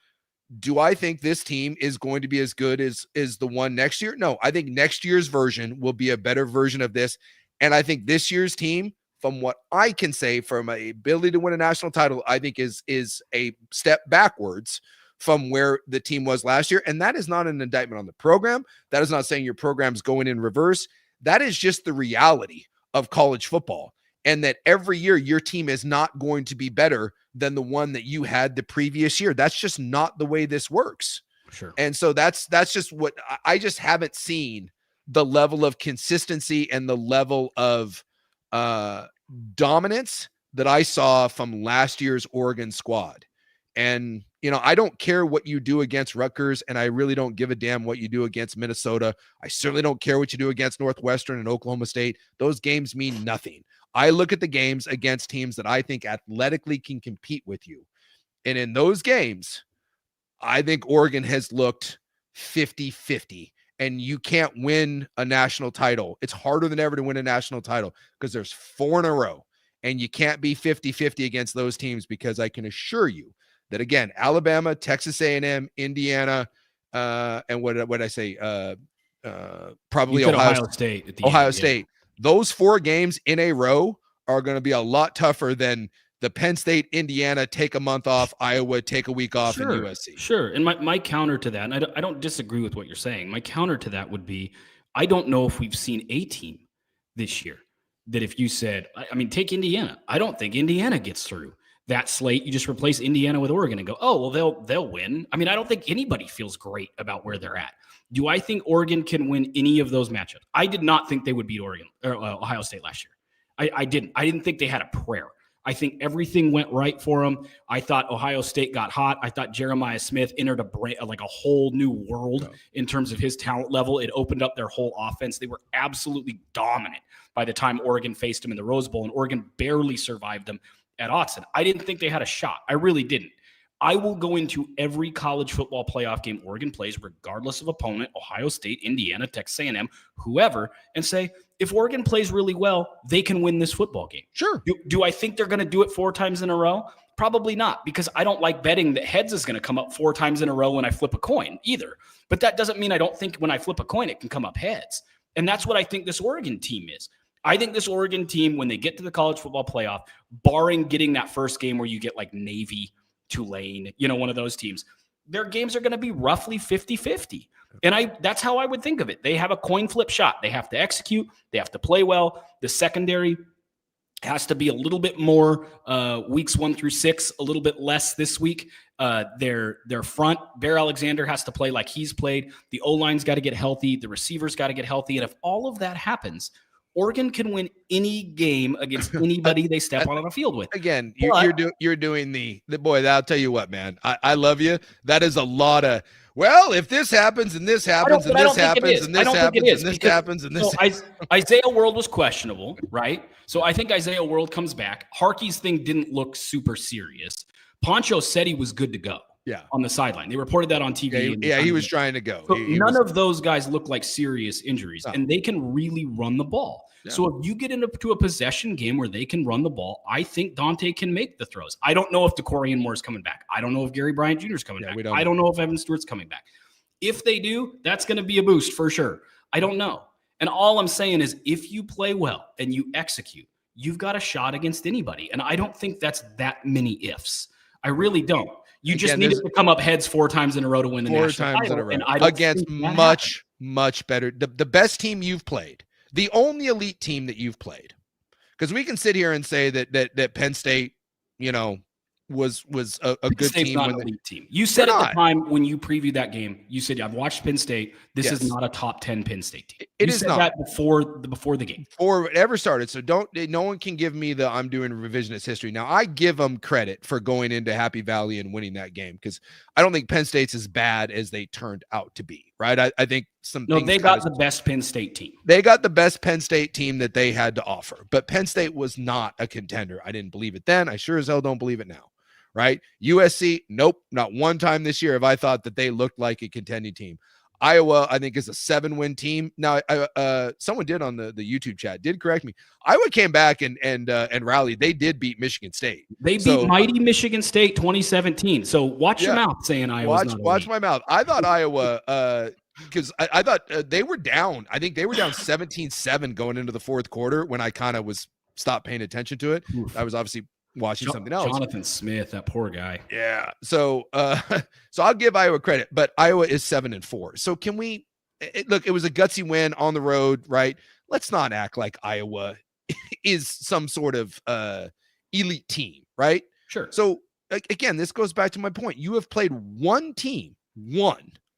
Do I think this team is going to be as good as the one next year? No, I think next year's version will be a better version of this. And I think this year's team, from what I can say, from a ability to win a national title, I think is a step backwards from where the team was last year. And that is not an indictment on the program. That is not saying your program's going in reverse. That is just the reality of college football. And that every year your team is not going to be better than the one that you had the previous year. That's just not the way this works. Sure. And so that's just what I just haven't seen, the level of consistency and the level of dominance that I saw from last year's Oregon squad. And, I don't care what you do against Rutgers, and I really don't give a damn what you do against Minnesota. I certainly don't care what you do against Northwestern and Oklahoma State. Those games mean nothing. I look at the games against teams that I think athletically can compete with you. And in those games, I think Oregon has looked 50-50. And you can't win a national title. It's harder than ever to win a national title because there's 4 in a row. And you can't be 50-50 against those teams, because I can assure you that, again, Alabama, Texas A&M, Indiana, and what I say, probably Ohio State at the Ohio State. Those 4 games in a row are going to be a lot tougher than the Penn State, Indiana, take a month off, Iowa, take a week off, and USC. Sure. And my counter to that, and I don't disagree with what you're saying. My counter to that would be, I don't know if we've seen a team this year that, if you said, take Indiana, I don't think Indiana gets through that slate. You just replace Indiana with Oregon and go, oh, well, they'll win. I mean, I don't think anybody feels great about where they're at. Do I think Oregon can win any of those matchups? I did not think they would beat Oregon or Ohio State last year. I didn't. I didn't think they had a prayer. I think everything went right for them. I thought Ohio State got hot. I thought Jeremiah Smith entered a whole new world in terms of his talent level. It opened up their whole offense. They were absolutely dominant by the time Oregon faced them in the Rose Bowl, and Oregon barely survived them at Autzen. I didn't think they had a shot. I really didn't. I will go into every college football playoff game Oregon plays, regardless of opponent, Ohio State, Indiana, Texas A&M, whoever, and say, if Oregon plays really well, they can win this football game. Sure. Do I think they're going to do it 4 times in a row? Probably not, because I don't like betting that heads is going to come up 4 times in a row when I flip a coin either. But that doesn't mean I don't think when I flip a coin, it can come up heads. And that's what I think this Oregon team is. I think this Oregon team, when they get to the college football playoff, barring getting that first game where you get like Navy, Tulane, one of those teams, their games are going to be roughly 50-50. And that's how I would think of it. They have a coin flip shot. They have to execute. They have to play well. The secondary has to be a little bit more weeks 1 through 6, a little bit less this week. Their front, Bear Alexander has to play like he's played. The O-line's got to get healthy. The receivers got to get healthy. And if all of that happens, Oregon can win any game against anybody they step on a field with. Again, you're doing the boy. I'll tell you what, man. I love you. That is a lot of. Well, if this happens and this happens and this happens and this happens and this happens and this. Isaiah World was questionable, right? So I think Isaiah World comes back. Harkey's thing didn't look super serious. Poncho said he was good to go. Yeah, on the sideline. They reported that on TV. Yeah, he was trying to go. So none of those guys look like serious injuries, and they can really run the ball. Yeah. So if you get into a possession game where they can run the ball, I think Dante can make the throws. I don't know if DeCorian Moore is coming back. I don't know if Gary Bryant Jr. is coming back. I don't know if Evan Stewart's coming back. If they do, that's going to be a boost for sure. I don't know. And all I'm saying is if you play well and you execute, you've got a shot against anybody. And I don't think that's that many ifs. I really don't. You just need it to come up heads 4 times in a row to win the national title. 4 times in a row. And I don't against much better. The best team you've played. The only elite team that you've played, because we can sit here and say that Penn State, was a good team. Not an elite team. You said at the time when you previewed that game, you said, I've watched Penn State. This is not a top 10 Penn State team. It is not. That before the game. Before it ever started. So no one can give me I'm doing revisionist history. Now I give them credit for going into Happy Valley and winning that game, because I don't think Penn State's as bad as they turned out to be. Right. I think they got the best Penn State team. They got the best Penn State team that they had to offer. But Penn State was not a contender. I didn't believe it then. I sure as hell don't believe it now. Right? USC, nope, not one time this year have I thought that they looked like a contending team. Iowa, I think, is a 7-win team. Now, someone did on the YouTube chat did correct me. Iowa came back and rallied. They did beat Michigan State. They beat mighty Michigan State 2017. So watch your mouth saying Iowa. Watch my mouth. I thought Iowa, because I thought they were down. I think they were down 17-7 going into the fourth quarter when I kind of stopped paying attention to it. I was obviously watching something else. Jonathan Smith, that poor guy. Yeah. So I'll give Iowa credit, but Iowa is 7-4. So can we look, it was a gutsy win on the road, right? Let's not act like Iowa is some sort of elite team, right? Sure. So again, this goes back to my point. You have played one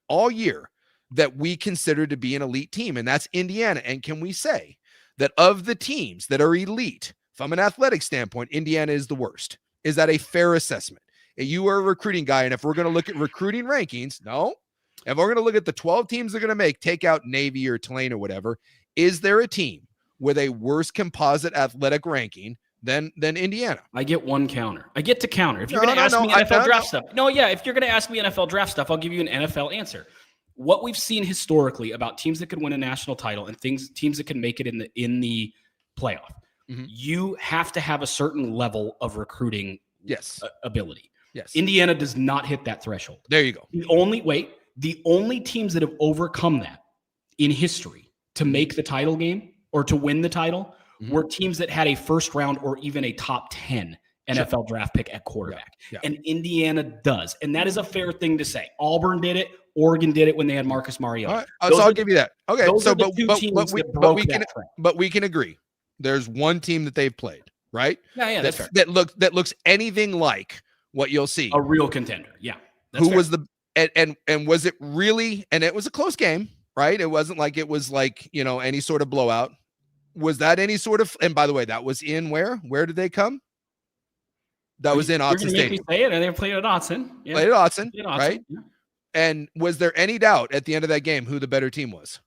all year that we consider to be an elite team, and that's Indiana. And can we say that of the teams that are elite, from an athletic standpoint, Indiana is the worst? Is that a fair assessment? You are a recruiting guy, and if we're going to look at recruiting rankings, no. If we're going to look at the 12 teams they're going to take out Navy or Tulane or whatever, is there a team with a worse composite athletic ranking than Indiana? I get one counter. I get to counter. If you're going to ask me NFL draft stuff. No, yeah. If you're going to ask me NFL draft stuff, I'll give you an NFL answer. What we've seen historically about teams that could win a national title and teams that can make it in the playoff. Mm-hmm. You have to have a certain level of recruiting ability. Yes. Indiana does not hit that threshold. There you go. The only teams that have overcome that in history to make the title game or to win the title were teams that had a first round or even a top 10 NFL draft pick at quarterback. Yeah. And Indiana does. And that is a fair thing to say. Auburn did it. Oregon did it when they had Marcus Mariota. All right. So I'll give you that. Okay. So but we can agree. There's one team that they've played. right? Yeah, that's fair. That looks anything like what you'll see. A real contender. Yeah. Who fair. Was the and was it really? And it was a close game, right? It wasn't like it was like, you know, any sort of blowout. Was that any sort of? And by the way, that was in where? Where did they come? That was in Autzen Stadium. Make me say it, and they played at Autzen. Yeah. Played at Autzen, right? Yeah. And was there any doubt at the end of that game who the better team was?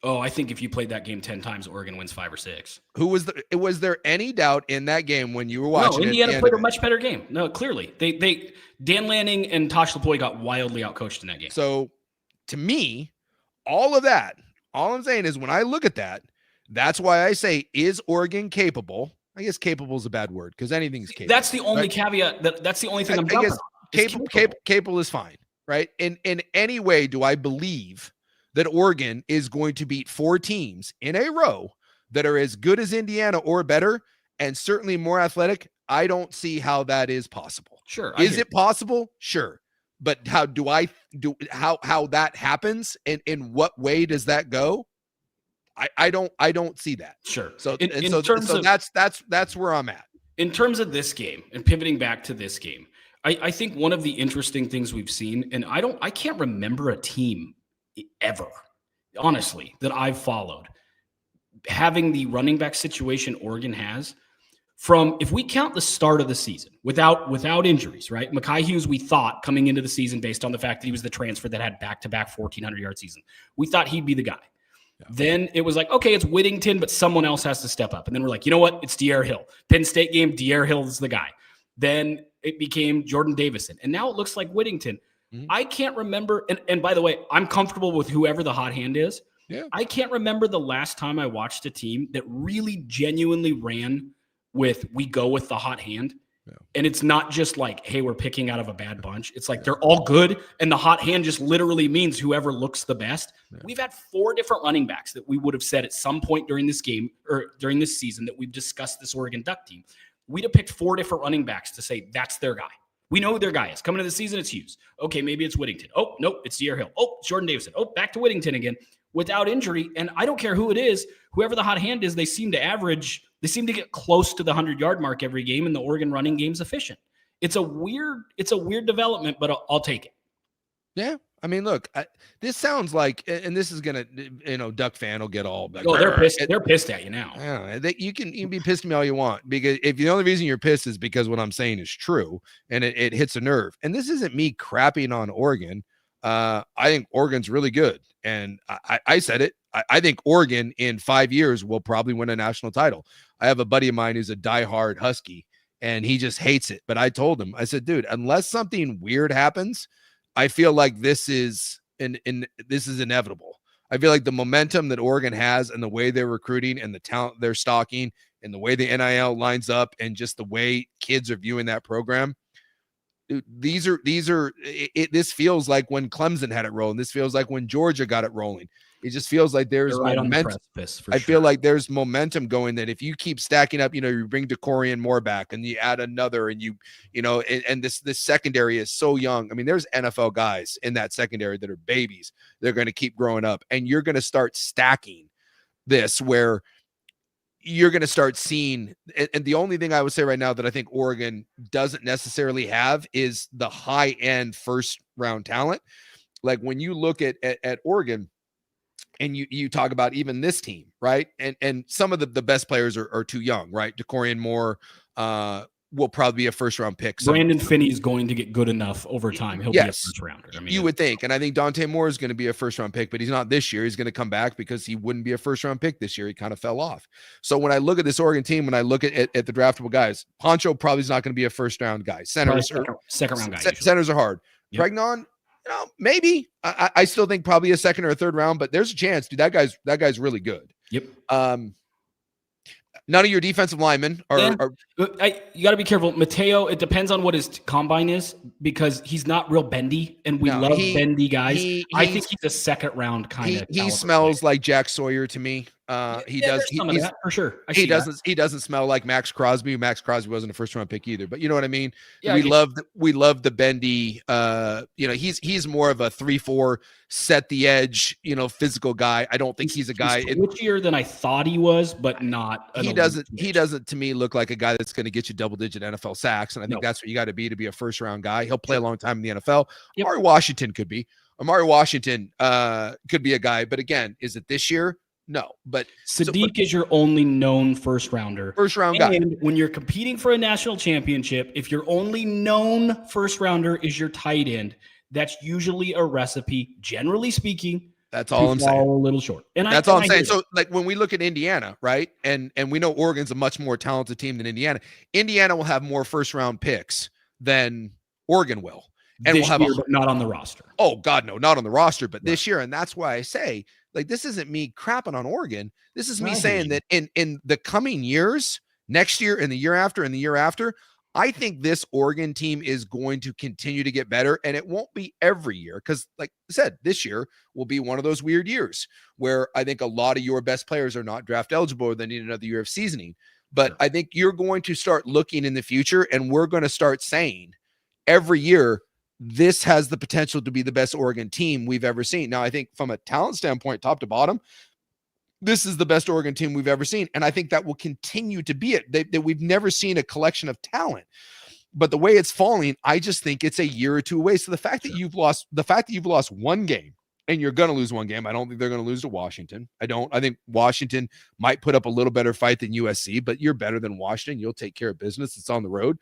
Oh, I think if you played that game 10 times, Oregon wins 5 or 6. Was there any doubt in that game when you were watching? No, Indiana played a much better game. No, clearly. They Dan Lanning and Tosh Lupoi got wildly outcoached in that game. So to me, all I'm saying is when I look at that, that's why I say, is Oregon capable? I guess capable is a bad word because anything's capable. That's the only caveat. That's the only thing I'm jumping on. Capable is fine, right? In any way do I believe that Oregon is going to beat 4 teams in a row that are as good as Indiana or better and certainly more athletic? I don't see how that is possible. Sure. Is it possible? Sure. But how that happens and in what way does that go? I don't see that. Sure. So that's where I'm at. In terms of this game and pivoting back to this game, I think one of the interesting things we've seen, and I can't remember a team ever, honestly, that I've followed having the running back situation Oregon has from, if we count the start of the season without injuries, right? Mekhi Hughes, we thought coming into the season based on the fact that he was the transfer that had back-to-back 1,400-yard season, we thought he'd be the guy. Yeah. Then it was like, okay, it's Whittington, but someone else has to step up. And then we're like, you know what? It's De'Aaron Hill. Penn State game, De'Aaron Hill is the guy. Then it became Jordan Davison. And now it looks like Whittington. Mm-hmm. I can't remember. And by the way, I'm comfortable with whoever the hot hand is. Yeah. I can't remember the last time I watched a team that really genuinely ran with, we go with the hot hand. Yeah. And it's not just like, hey, we're picking out of a bad bunch. It's like they're all good. And the hot hand just literally means whoever looks the best. Yeah. We've had 4 different running backs that we would have said at some point during this game or during this season that we've discussed this Oregon Duck team. We'd have picked 4 different running backs to say that's their guy. We know who their guy is. Coming into the season, it's Hughes. Okay, maybe it's Whittington. Oh, nope, it's De'Aaron Hill. Oh, it's Jordan Davison. Oh, back to Whittington again without injury. And I don't care who it is, whoever the hot hand is, they seem to get close to the 100-yard mark every game, and the Oregon running game's efficient. It's a weird development, but I'll take it. Yeah. I mean, look, this sounds like, and this is going to, Duck fan will get all. Like, they're pissed. They're pissed at you now. Yeah, you can be pissed at me all you want, because if the only reason you're pissed is because what I'm saying is true and it hits a nerve. And this isn't me crapping on Oregon. I think Oregon's really good. And I said it. I think Oregon in 5 years will probably win a national title. I have a buddy of mine who's a diehard Husky, and he just hates it. But I told him, I said, dude, unless something weird happens, I feel like this is inevitable. I feel like the momentum that Oregon has and the way they're recruiting and the talent they're stocking and the way the NIL lines up and just the way kids are viewing that program. This feels like when Clemson had it rolling. This feels like when Georgia got it rolling. It just feels like there's momentum. I feel like there's momentum going, that if you keep stacking up, you bring DeCorian Moore back and you add another, and and this secondary is so young. I mean, there's NFL guys in that secondary that are babies. They're going to keep growing up, and you're going to start stacking this where you're going to start seeing. And the only thing I would say right now that I think Oregon doesn't necessarily have is the high end first round talent. Like when you look at Oregon, and you talk about even this team, right? And some of the best players are too young, right? DeCorian Moore will probably be a first-round pick. Brandon Finney is going to get good enough over time. He'll be a first-rounder. I mean, you would think. And I think Dante Moore is going to be a first-round pick, but he's not this year. He's going to come back because he wouldn't be a first-round pick this year. He kind of fell off. So when I look at this Oregon team, when I look at the draftable guys, Poncho probably is not going to be a first-round guy. Centers second-round guy. Centers are hard. Yep. Pregnon, maybe. I still think probably a second or a third round, but there's a chance, dude. That guy's really good. Yep. None of your defensive linemen are you got to be careful. Mateo, it depends on what his combine is, because he's not real bendy, and we love bendy guys. I think he's a second round kind of. He smells like Jack Sawyer to me. He does. Some of that for sure. He doesn't smell like Max Crosby. Max Crosby wasn't a first round pick either, but you know what I mean? Yeah, we love the bendy, he's more of a 3-4 set the edge, physical guy. I don't think he's a guy twitchier than I thought he was, but not. He doesn't to me look like a guy that's going to get you double digit NFL sacks. And I think that's what you got to be a first round guy. He'll play a long time in the NFL. Yep. Amari Washington could be. Amari Washington could be a guy, but again, is it this year? No, but Sadiq is your only known first round guy. And when you're competing for a national championship, if your only known first rounder is your tight end, that's usually a recipe, generally speaking. That's all I'm saying. A little short. And that's all I'm saying. So like when we look at Indiana, right? And we know Oregon's a much more talented team than Indiana. Indiana will have more first round picks than Oregon will. And we'll have but not on the roster. Oh God, no, not on the roster, but this year. And that's why I say, like, this isn't me crapping on Oregon. This is me saying that in the coming years, next year and the year after and the year after, I think this Oregon team is going to continue to get better, and it won't be every year because, like I said, this year will be one of those weird years where I think a lot of your best players are not draft eligible or they need another year of seasoning. But I think you're going to start looking in the future, and we're going to start saying every year, this has the potential to be the best Oregon team we've ever seen. Now, I think from a talent standpoint, top to bottom, this is the best Oregon team we've ever seen. And I think that will continue to be it. That we've never seen a collection of talent. But the way it's falling, I just think it's a year or two away. So the fact that you've lost one game, and you're going to lose one game, I don't think they're going to lose to Washington. I think Washington might put up a little better fight than USC, but you're better than Washington. You'll take care of business. It's on the road.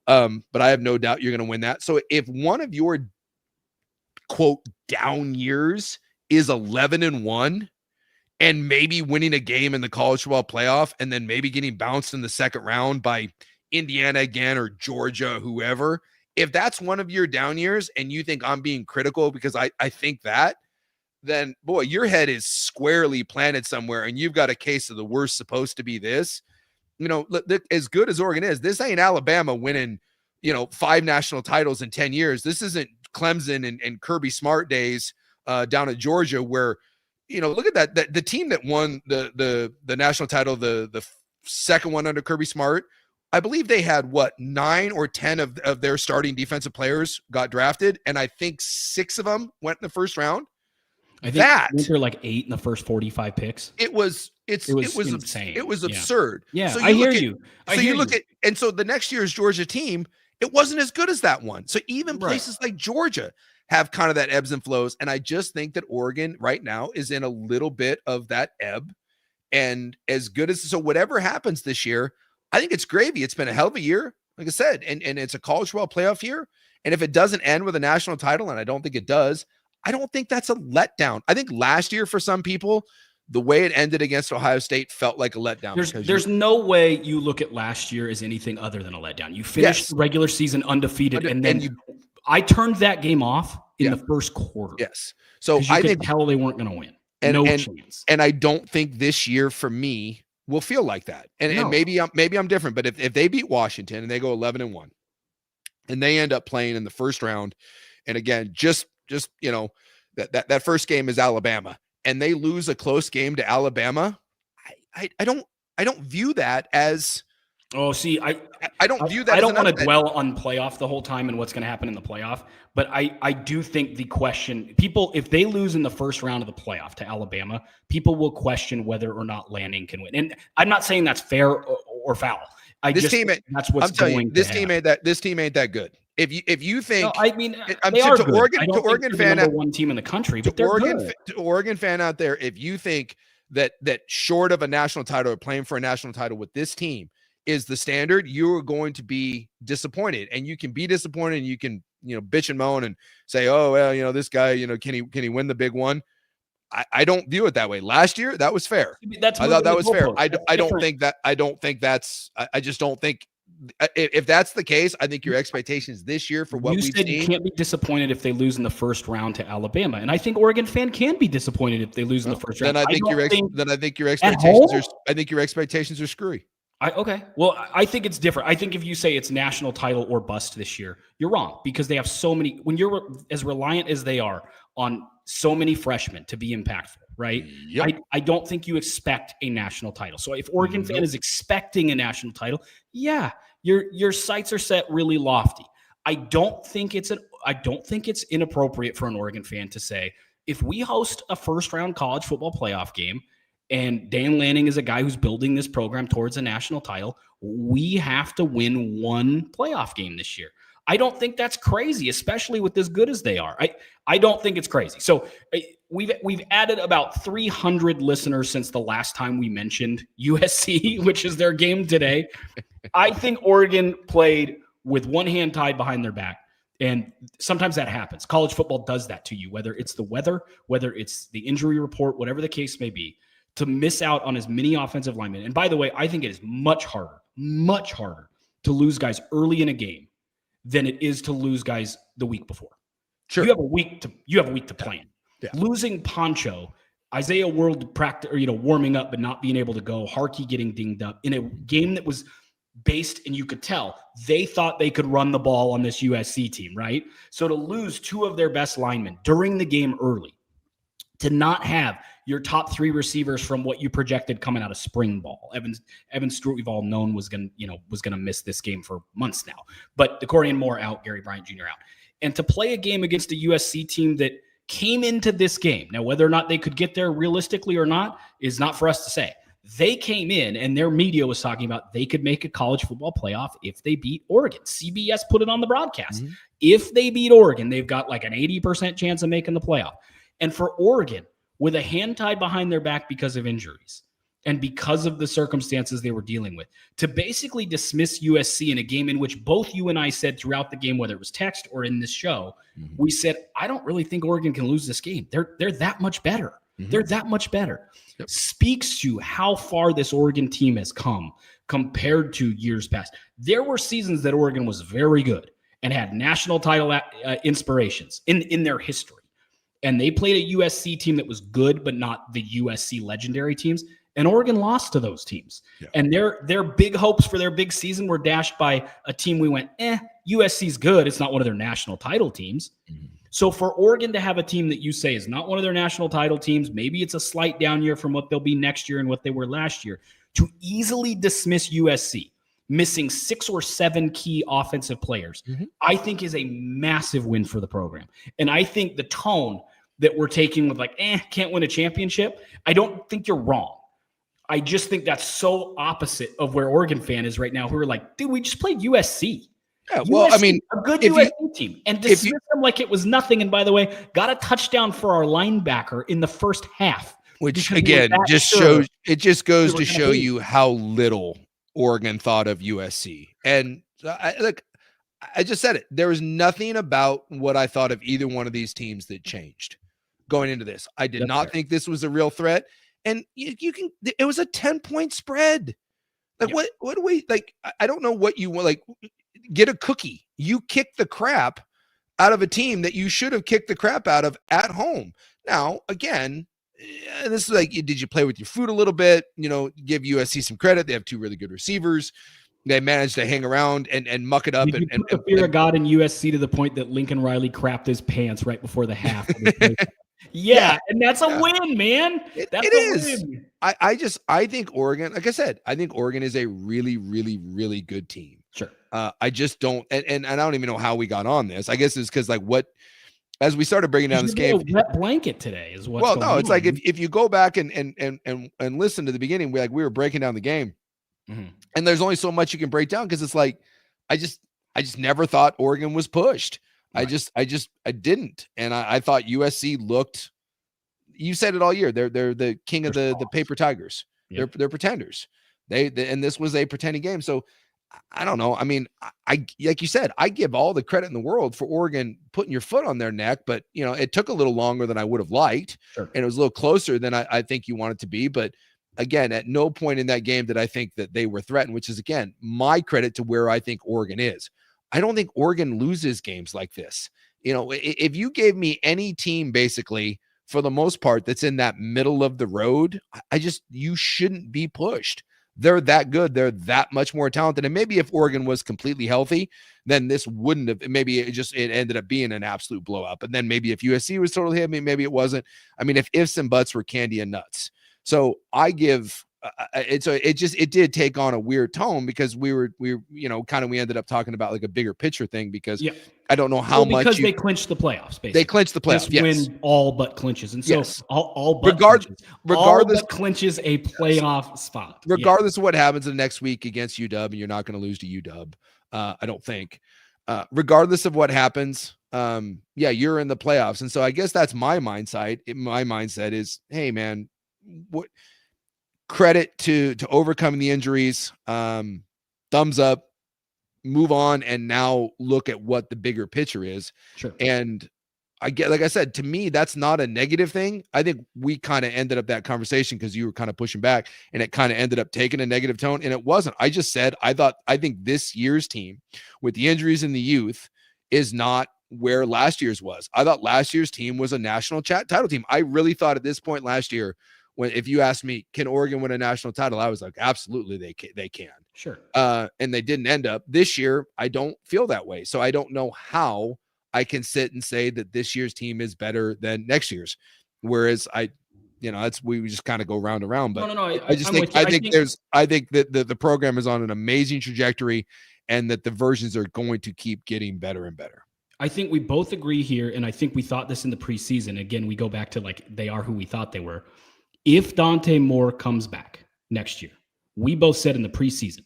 But I have no doubt you're going to win that. So if one of your quote down years is 11-1 and maybe winning a game in the college football playoff and then maybe getting bounced in the second round by Indiana again or Georgia, whoever, if that's one of your down years and you think I'm being critical because I think that, then boy, your head is squarely planted somewhere and you've got a case of the worst supposed to be this. As good as Oregon is, this ain't Alabama winning, 5 national titles in 10 years. This isn't Clemson and Kirby Smart days down at Georgia where, look at that. The team that won the national title, the second one under Kirby Smart, I believe they had 9 or 10 of their starting defensive players got drafted. And I think 6 of them went in the first round. I think they're like 8 in the first 45 picks. It was insane. It was absurd. Yeah, so I hear you. And so the next year's Georgia team, it wasn't as good as that one. So even places like Georgia have kind of that ebbs and flows. And I just think that Oregon right now is in a little bit of that ebb. And as good as, so whatever happens this year, I think it's gravy. It's been a hell of a year, like I said, and it's a college football playoff year. And if it doesn't end with a national title, and I don't think it does, I don't think that's a letdown. I think last year for some people, the way it ended against Ohio State felt like a letdown. There's no way you look at last year as anything other than a letdown. You finished the regular season undefeated, and then I turned that game off in the first quarter. Yes. So I think hell they weren't going to win. No chance. And I don't think this year for me will feel like that. And maybe I'm different, but if they beat Washington and they go 11-1 and they end up playing in the first round, and again, just that first game is Alabama and they lose a close game to Alabama, I don't view that as I don't view that. I don't want to dwell on playoff the whole time and what's going to happen in the playoff, but I do think the question, people, if they lose in the first round of the playoff to Alabama, people will question whether or not Lanning can win. And I'm not saying that's fair or foul. This team ain't that good. If you think, they are good. Oregon fan, number one team in the country, but they're good. To Oregon fan out there, if you think that short of a national title or playing for a national title with this team is the standard, you're going to be disappointed. And you can be disappointed and you can, bitch and moan and say, oh, well, this guy, can he win the big one? I don't view it that way. Last year, that was fair. I thought that was fair. I just don't think if that's the case, I think your expectations this year for what we've seen. You can't be disappointed if they lose in the first round to Alabama. And I think Oregon fan can be disappointed if they lose in the first round. Then I think your expectations are screwy. Okay. Well, I think it's different. I think if you say it's national title or bust this year, you're wrong because they have so many. When you're as reliant as they are on so many freshmen to be impactful, right? Yep. I don't think you expect a national title. So if Oregon fan is expecting a national title, yeah, your sights are set really lofty. I don't think it's inappropriate for an Oregon fan to say, if we host a first round college football playoff game and Dan Lanning is a guy who's building this program towards a national title, we have to win one playoff game this year. I don't think that's crazy, especially with as good as they are. I don't think it's crazy. So we've added about 300 listeners since the last time we mentioned USC, which is their game today. I think Oregon played with one hand tied behind their back. And sometimes that happens. College football does that to you, whether it's the weather, whether it's the injury report, whatever the case may be, to miss out on as many offensive linemen. And by the way, I think it is much harder to lose guys early in a game than it is to lose guys the week before. Sure. You have a week to plan. Yeah. Losing Poncho, Isaiah World practice, or warming up but not being able to go, Harkey getting dinged up in a game that was based, and you could tell they thought they could run the ball on this USC team, right? So to lose two of their best linemen during the game early, to not have your top three receivers from what you projected coming out of spring ball. Evan Stewart, we've all known was going to miss this game for months now. But DeCorian Moore out, Gary Bryant Jr. out. And to play a game against a USC team that came into this game, now whether or not they could get there realistically or not is not for us to say. They came in and their media was talking about they could make a college football playoff if they beat Oregon. CBS put it on the broadcast. Mm-hmm. If they beat Oregon, they've got like an 80% chance of making the playoff. And for Oregon, with a hand tied behind their back because of injuries and because of the circumstances they were dealing with, to basically dismiss USC in a game in which both you and I said throughout the game, whether it was text or in this show, mm-hmm. we said, I don't really think Oregon can lose this game. They're that much better. Mm-hmm. They're that much better. Yep. Speaks to how far this Oregon team has come compared to years past. There were seasons that Oregon was very good and had national title inspirations in their history. And they played a USC team that was good, but not the USC legendary teams. And Oregon lost to those teams. Yeah. And their big hopes for their big season were dashed by a team we went, USC's good. It's not one of their national title teams. Mm-hmm. So for Oregon to have a team that you say is not one of their national title teams, maybe it's a slight down year from what they'll be next year and what they were last year, to easily dismiss USC, missing 6 or 7 key offensive players, mm-hmm. I think is a massive win for the program. And I think the tone that we're taking with can't win a championship, I don't think you're wrong. I just think that's so opposite of where Oregon fan is right now, who are like, dude, we just played USC. Yeah, well, USC, I mean, a good USC team, and dismiss them like it was nothing. And by the way, got a touchdown for our linebacker in the first half, which again just shows it just goes to show you how little Oregon thought of USC. And I just said it. There was nothing about what I thought of either one of these teams that changed going into this. I did not think this was a real threat, and you can. It was a 10-point spread. What do we like? I don't know what you want. Get a cookie. You kick the crap out of a team that you should have kicked the crap out of at home. Now, again, this is did you play with your food a little bit? Give USC some credit. They have 2 really good receivers. They managed to hang around and muck it up. Did you put the fear of God in USC to the point that Lincoln Riley crapped his pants right before the half? Yeah, and that's a win, man. That's a win. I think Oregon, like I said, I think Oregon is a really, really, really good team. Sure. I just don't, and I don't even know how we got on this. I guess it's because as we started breaking down this game, wet blanket today is what. Well, no, it's on. If you go back and listen to the beginning, we were breaking down the game, mm-hmm. and there's only so much you can break down because it's I just never thought Oregon was pushed. Right. I didn't, and I thought USC looked. You said it all year. They're the king of the paper tigers. Yep. They're pretenders. They and this was a pretending game. So I don't know. I mean, I like you said, I give all the credit in the world for Oregon putting your foot on their neck, but it took a little longer than I would have liked, sure. And it was a little closer than I think you want it to be. But again, at no point in that game did I think that they were threatened, which is again my credit to where I think Oregon is. I don't think Oregon loses games like this. If you gave me any team, basically, for the most part, that's in that middle of the road, you shouldn't be pushed. they're that good. They're that much more talented. And maybe if Oregon was completely healthy, then this wouldn't have, maybe it ended up being an absolute blowout. But then maybe if USC was totally heavy, maybe it wasn't. I mean, if ifs and buts were candy and nuts. So I give it did take on a weird tone because we ended up talking about like a bigger picture thing because I don't know how much because they clinched the playoffs. Basically, they clinched the playoffs. Just win all but clinches, and so all but clinches a playoff spot. Regardless of what happens in the next week against UW, and you're not going to lose to UW. I don't think. Regardless of what happens, you're in the playoffs, and so I guess that's my mindset. My mindset is, hey man, what? Credit to overcoming the injuries, thumbs up, move on, and now look at what the bigger picture is. Sure. And like I said, to me, that's not a negative thing. I think we kind of ended up that conversation because you were kind of pushing back and it kind of ended up taking a negative tone, and it wasn't. I just said, I think this year's team with the injuries in the youth is not where last year's was. I thought last year's team was a national title team. I really thought at this point last year, if you asked me, can Oregon win a national title? I was like, absolutely, they can. Sure. And they didn't end up. This year, I don't feel that way. So I don't know how I can sit and say that this year's team is better than next year's. Whereas we just kind of go round and round. But no. I think that the program is on an amazing trajectory and that the versions are going to keep getting better and better. I think we both agree here. And I think we thought this in the preseason. Again, we go back to like, they are who we thought they were. If Dante Moore comes back next year, we both said in the preseason,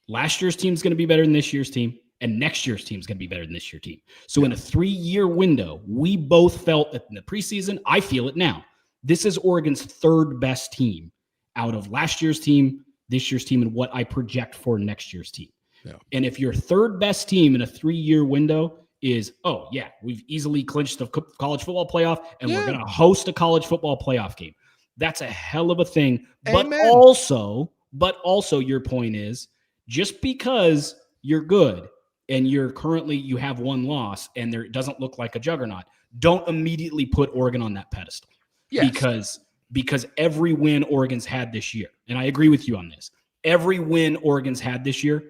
last year's team is going to be better than this year's team, and next year's team is going to be better than this year's team. So in a 3-year window, we both felt that in the preseason, I feel it now. This is Oregon's third best team out of last year's team, this year's team, and what I project for next year's team. Yeah. And if your third best team in a 3-year window is, we've easily clinched the college football playoff, and we're going to host a college football playoff game. That's a hell of a thing. Amen. But also your point is, just because you're good and you have one loss and it doesn't look like a juggernaut, don't immediately put Oregon on that pedestal. Yes. Because every win Oregon's had this year, and I agree with you on this, every win Oregon's had this year,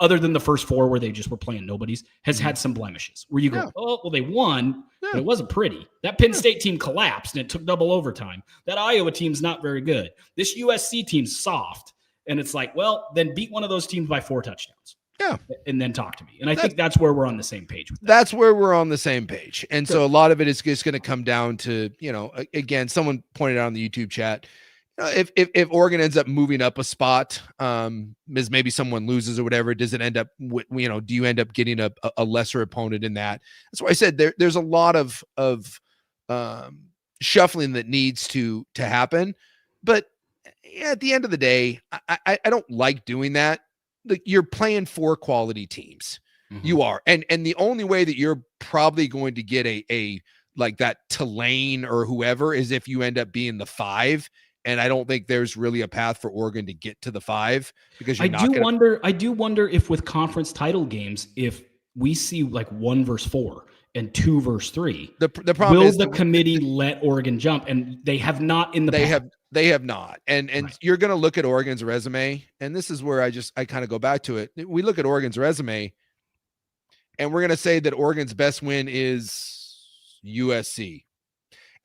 other than the first 4 where they just were playing nobodies, has had some blemishes where you go, they won, but it wasn't pretty. That Penn State team collapsed and it took double overtime. That Iowa team's not very good. This USC team's soft. And it's like, then beat one of those teams by 4 touchdowns. Yeah. And then talk to me. And I think that's where we're on the same page with that. That's where we're on the same page. And so a lot of it is just going to come down to, again, someone pointed out on the YouTube chat, if Oregon ends up moving up a spot, as maybe someone loses or whatever, does it end up, do you end up getting a lesser opponent in that? That's why I said there's a lot of shuffling that needs to happen. But at the end of the day, I don't like doing that. Like, you're playing 4 quality teams. Mm-hmm. You are. And the only way that you're probably going to get a like that Tulane or whoever is if you end up being the 5. And I don't think there's really a path for Oregon to get to the 5 because I do wonder if with conference title games, if we see like 1 versus 4 and 2 versus 3, the problem is the committee let Oregon jump, and they have not in the past. They have not. And right. You're going to look at Oregon's resume, and this is where I kind of go back to it. We look at Oregon's resume, and we're going to say that Oregon's best win is USC.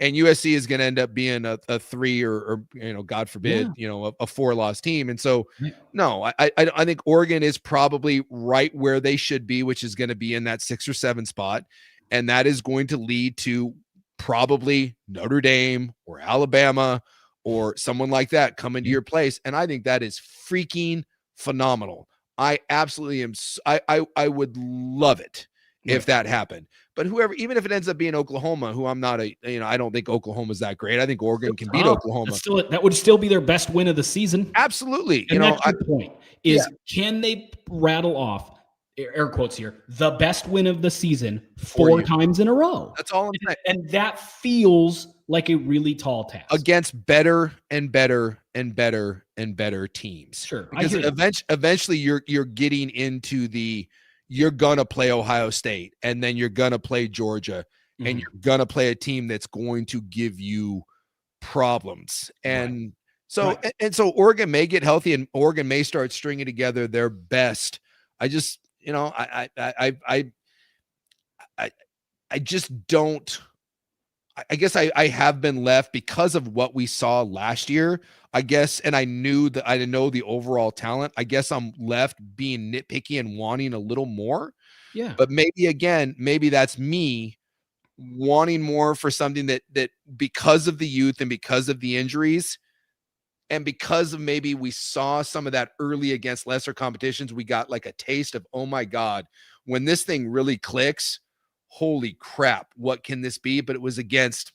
And USC is going to end up being a 3 or God forbid, a 4-loss team. And so, no, I think Oregon is probably right where they should be, which is going to be in that 6 or 7 spot. And that is going to lead to probably Notre Dame or Alabama or someone like that coming to your place. And I think that is freaking phenomenal. I absolutely am. I would love it if that happened. But whoever, even if it ends up being Oklahoma, who I'm not I don't think Oklahoma's that great. I think Oregon can beat Oklahoma. That would still be their best win of the season. Absolutely. And that's your point is, can they rattle off, air quotes here, the best win of the season 4 times in a row? That's all I'm saying. And that feels like a really tall task against better and better and better and better teams. Sure. Because eventually you're getting into you're going to play Ohio State, and then you're going to play Georgia, and you're going to play a team that's going to give you problems. And So Right. and so Oregon may get healthy and Oregon may start stringing together their best. I just, I I just don't. I guess I have been left because of what we saw last year. I guess, and I knew that I didn't know the overall talent. I guess I'm left being nitpicky and wanting a little more. Yeah. But maybe that's me wanting more for something that because of the youth and because of the injuries and because of maybe we saw some of that early against lesser competitions, we got like a taste of, oh my God, when this thing really clicks, holy crap, what can this be? But it was against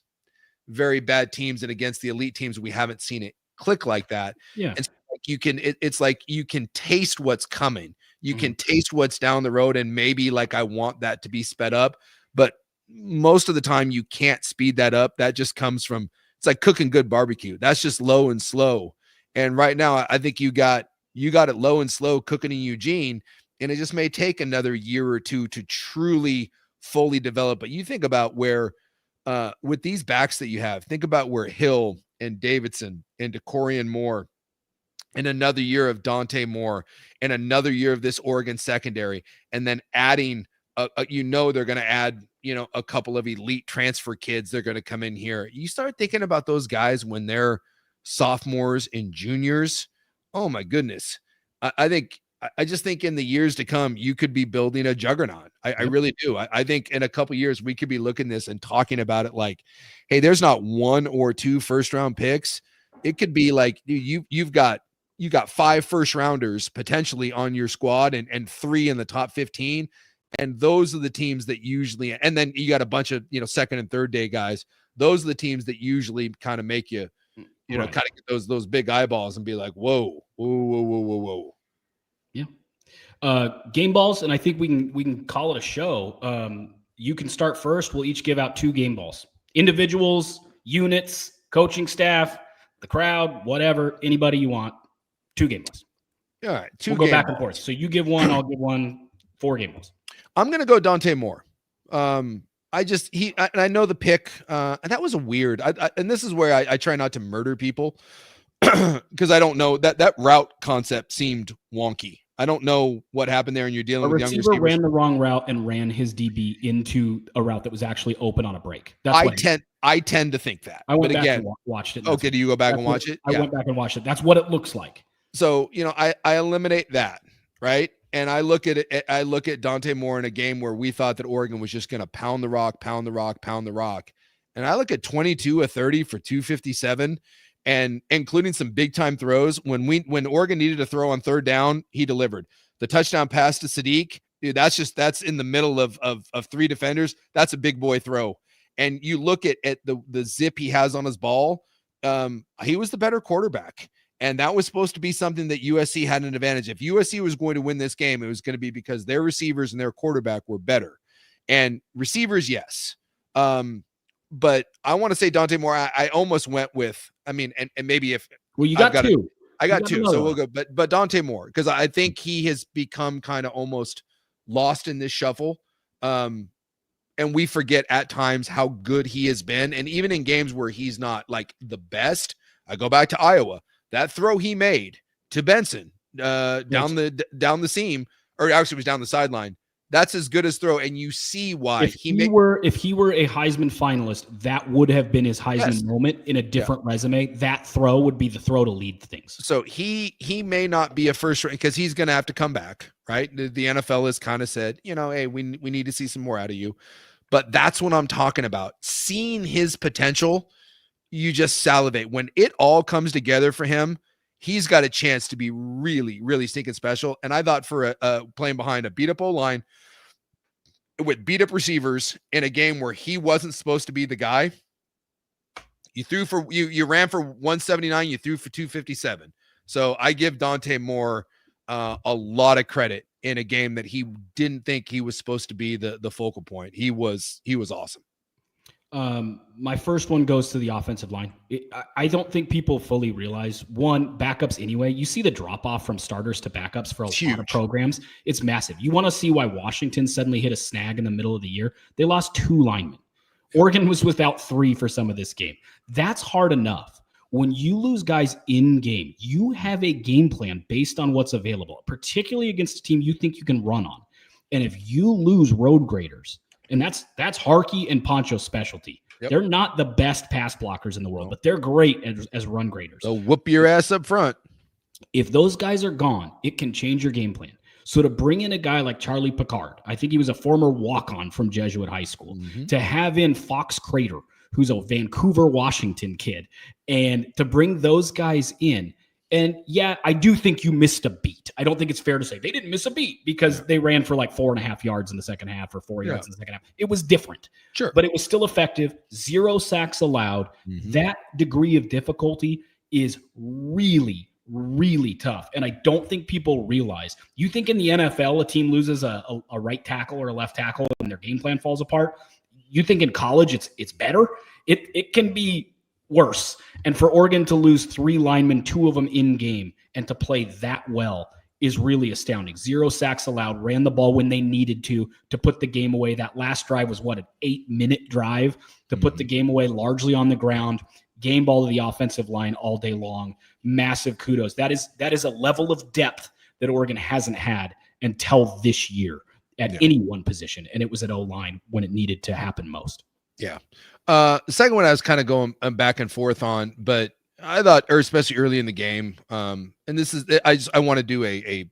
very bad teams and against the elite teams. We haven't seen it click like that. Yeah. And so it's like you can taste what's coming. You can taste what's down the road. And maybe like I want that to be sped up, but most of the time you can't speed that up. That just comes from, it's like cooking good barbecue. That's just low and slow. And right now I think you got it low and slow cooking in Eugene, and it just may take another year or two to truly fully develop. But you think about where with these backs that you have, think about where Hill and Davidson and DeCorian Moore and another year of Dante Moore and another year of this Oregon secondary, and then adding they're going to add, a couple of elite transfer kids. They're going to come in here. You start thinking about those guys when they're sophomores and juniors. Oh my goodness. I just think in the years to come, you could be building a juggernaut. I really do. I think in a couple years, we could be looking at this and talking about it like, hey, there's not 1 or 2 first-round picks. It could be like you've got 5 first-rounders potentially on your squad and 3 in the top 15. And those are the teams that usually, and then you got a bunch of, second and third day guys. Those are the teams that usually kind of make you, kind of get those big eyeballs and be like, whoa. Yeah. Game balls, and I think we can call it a show. You can start first. We'll each give out 2 game balls. Individuals, units, coaching staff, the crowd, whatever, anybody you want. 2 game balls. All right. We'll go back and forth. So you give 1, I'll give 1. 4 game balls. I'm gonna go Dante Moore. I know the pick, and that was a weird. And this is where I try not to murder people because I don't know that route concept seemed wonky. I don't know what happened there, and you're dealing with young receivers. Ran the wrong route and ran his DB into a route that was actually open on a break. I tend to think that. I went back and watched it. Okay, do you go back and watch it? I went back and watched it. That's what it looks like. So I eliminate that, right? And I look at it. I look at Dante Moore in a game where we thought that Oregon was just going to pound the rock. And I look at 22 of 30 for 257, and including some big time throws. When Oregon needed to throw on third down, he delivered. The touchdown pass to Sadiq, dude, that's in the middle of 3 defenders. That's a big boy throw. And you look at the zip he has on his ball. He was the better quarterback. And that was supposed to be something that USC had an advantage. If USC was going to win this game, it was going to be because their receivers and their quarterback were better. And receivers, yes. But I want to say Dante Moore, I almost went with, and maybe if. Well, you got 2. I got 2. So we'll go. But Dante Moore, because I think he has become kind of almost lost in this shuffle. And we forget at times how good he has been. And even in games where he's not like the best, I go back to Iowa. That throw he made to Benson down the seam, or actually it was down the sideline. That's as good as throw, and you see why. If he were a Heisman finalist, that would have been his Heisman moment in a different resume. That throw would be the throw to lead things. So he may not be a first round because he's going to have to come back, right? The NFL has kind of said, hey, we need to see some more out of you. But that's what I'm talking about. Seeing his potential. You just salivate. When it all comes together for him, he's got a chance to be really, really stinking special. And I thought for playing behind a beat-up O-line with beat-up receivers in a game where he wasn't supposed to be the guy, you ran for 179, you threw for 257. So I give Dante Moore a lot of credit in a game that he didn't think he was supposed to be the focal point. He was awesome. My first one goes to the offensive line. I don't think people fully realize, one, backups anyway. You see the drop-off from starters to backups for a lot of programs. It's massive. You want to see why Washington suddenly hit a snag in the middle of the year. They lost 2 linemen. Oregon was without 3 for some of this game. That's hard enough. when you lose guys in game, you have a game plan based on what's available, particularly against a team you think you can run on. And if you lose road graders, and that's Harkey and Poncho's specialty. Yep. They're not the best pass blockers in the world, but they're great as run graders. They'll whoop your ass up front. If those guys are gone, it can change your game plan. So to bring in a guy like Charlie Picard, I think he was a former walk-on from Jesuit High School, to have in Fox Crater, who's a Vancouver, Washington kid, and to bring those guys in. And yeah, I do think you missed a beat. I don't think it's fair to say they didn't miss a beat because they ran for like 4.5 yards in the second half or 4 yards in the second half. It was different, but it was still effective. 0 sacks allowed. That degree of difficulty is really, really tough. And I don't think people realize. You think in the NFL, a team loses a right tackle or a left tackle and their game plan falls apart. You think in college it's better? It can be worse. And for Oregon to lose 3 linemen, 2 of them in game, and to play that well is really astounding. 0 sacks allowed, ran the ball when they needed to put the game away. That last drive was an 8-minute drive to put the game away, largely on the ground. Game ball to the offensive line all day long. Massive kudos. That is a level of depth that Oregon hasn't had until this year at any one position. And it was at O-line when it needed to happen most. Yeah. The second one I was kind of going back and forth on, but I thought, or especially early in the game, and this is, I want to do a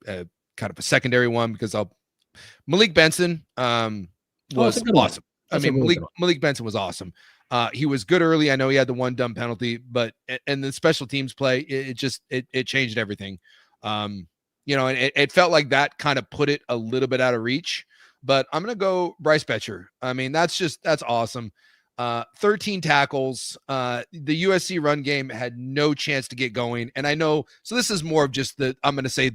kind of a secondary one because Malik Benson was awesome. I mean, Malik Benson was awesome. He was good early. I know he had the 1 dumb penalty, but and the special teams play, it changed everything. And it felt like that kind of put it a little bit out of reach. But I'm gonna go Bryce Betcher. I mean, that's awesome. 13 tackles. The USC run game had no chance to get going. And I know, so this is more of just I'm going to say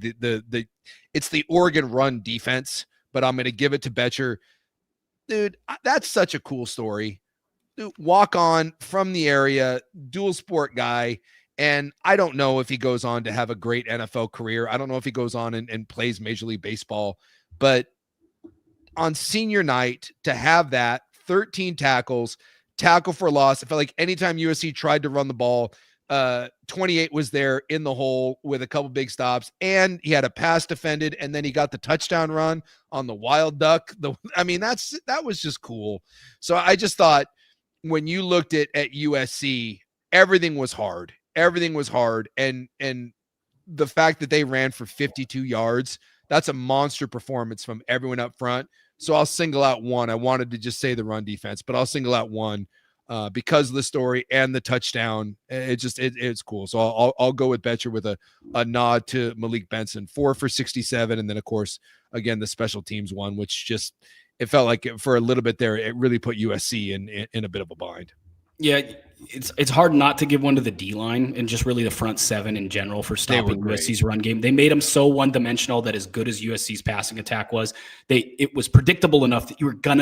it's the Oregon run defense, but I'm going to give it to Betcher. Dude, that's such a cool story. Dude, walk on from the area, dual sport guy. And I don't know if he goes on to have a great NFL career. I don't know if he goes on and plays Major League Baseball, but on senior night to have that 13 tackles, tackle for loss. I felt like anytime USC tried to run the ball, 28 was there in the hole with a couple big stops, and he had a pass defended, and then he got the touchdown run on the wild duck. That was just cool. So I just thought when you looked at USC, everything was hard. Everything was hard. And the fact that they ran for 52 yards, that's a monster performance from everyone up front. So I'll single out one. I wanted to just say the run defense, but I'll single out one because of the story and the touchdown. It's cool. So I'll go with Betcher with a nod to Malik Benson, 4 for 67. And then of course, again, the special teams one, which just, it felt like for a little bit there, it really put USC in a bit of a bind. Yeah, it's hard not to give one to the D-line and just really the front 7 in general for stopping USC's run game. They made them so one-dimensional that as good as USC's passing attack was, it was predictable enough that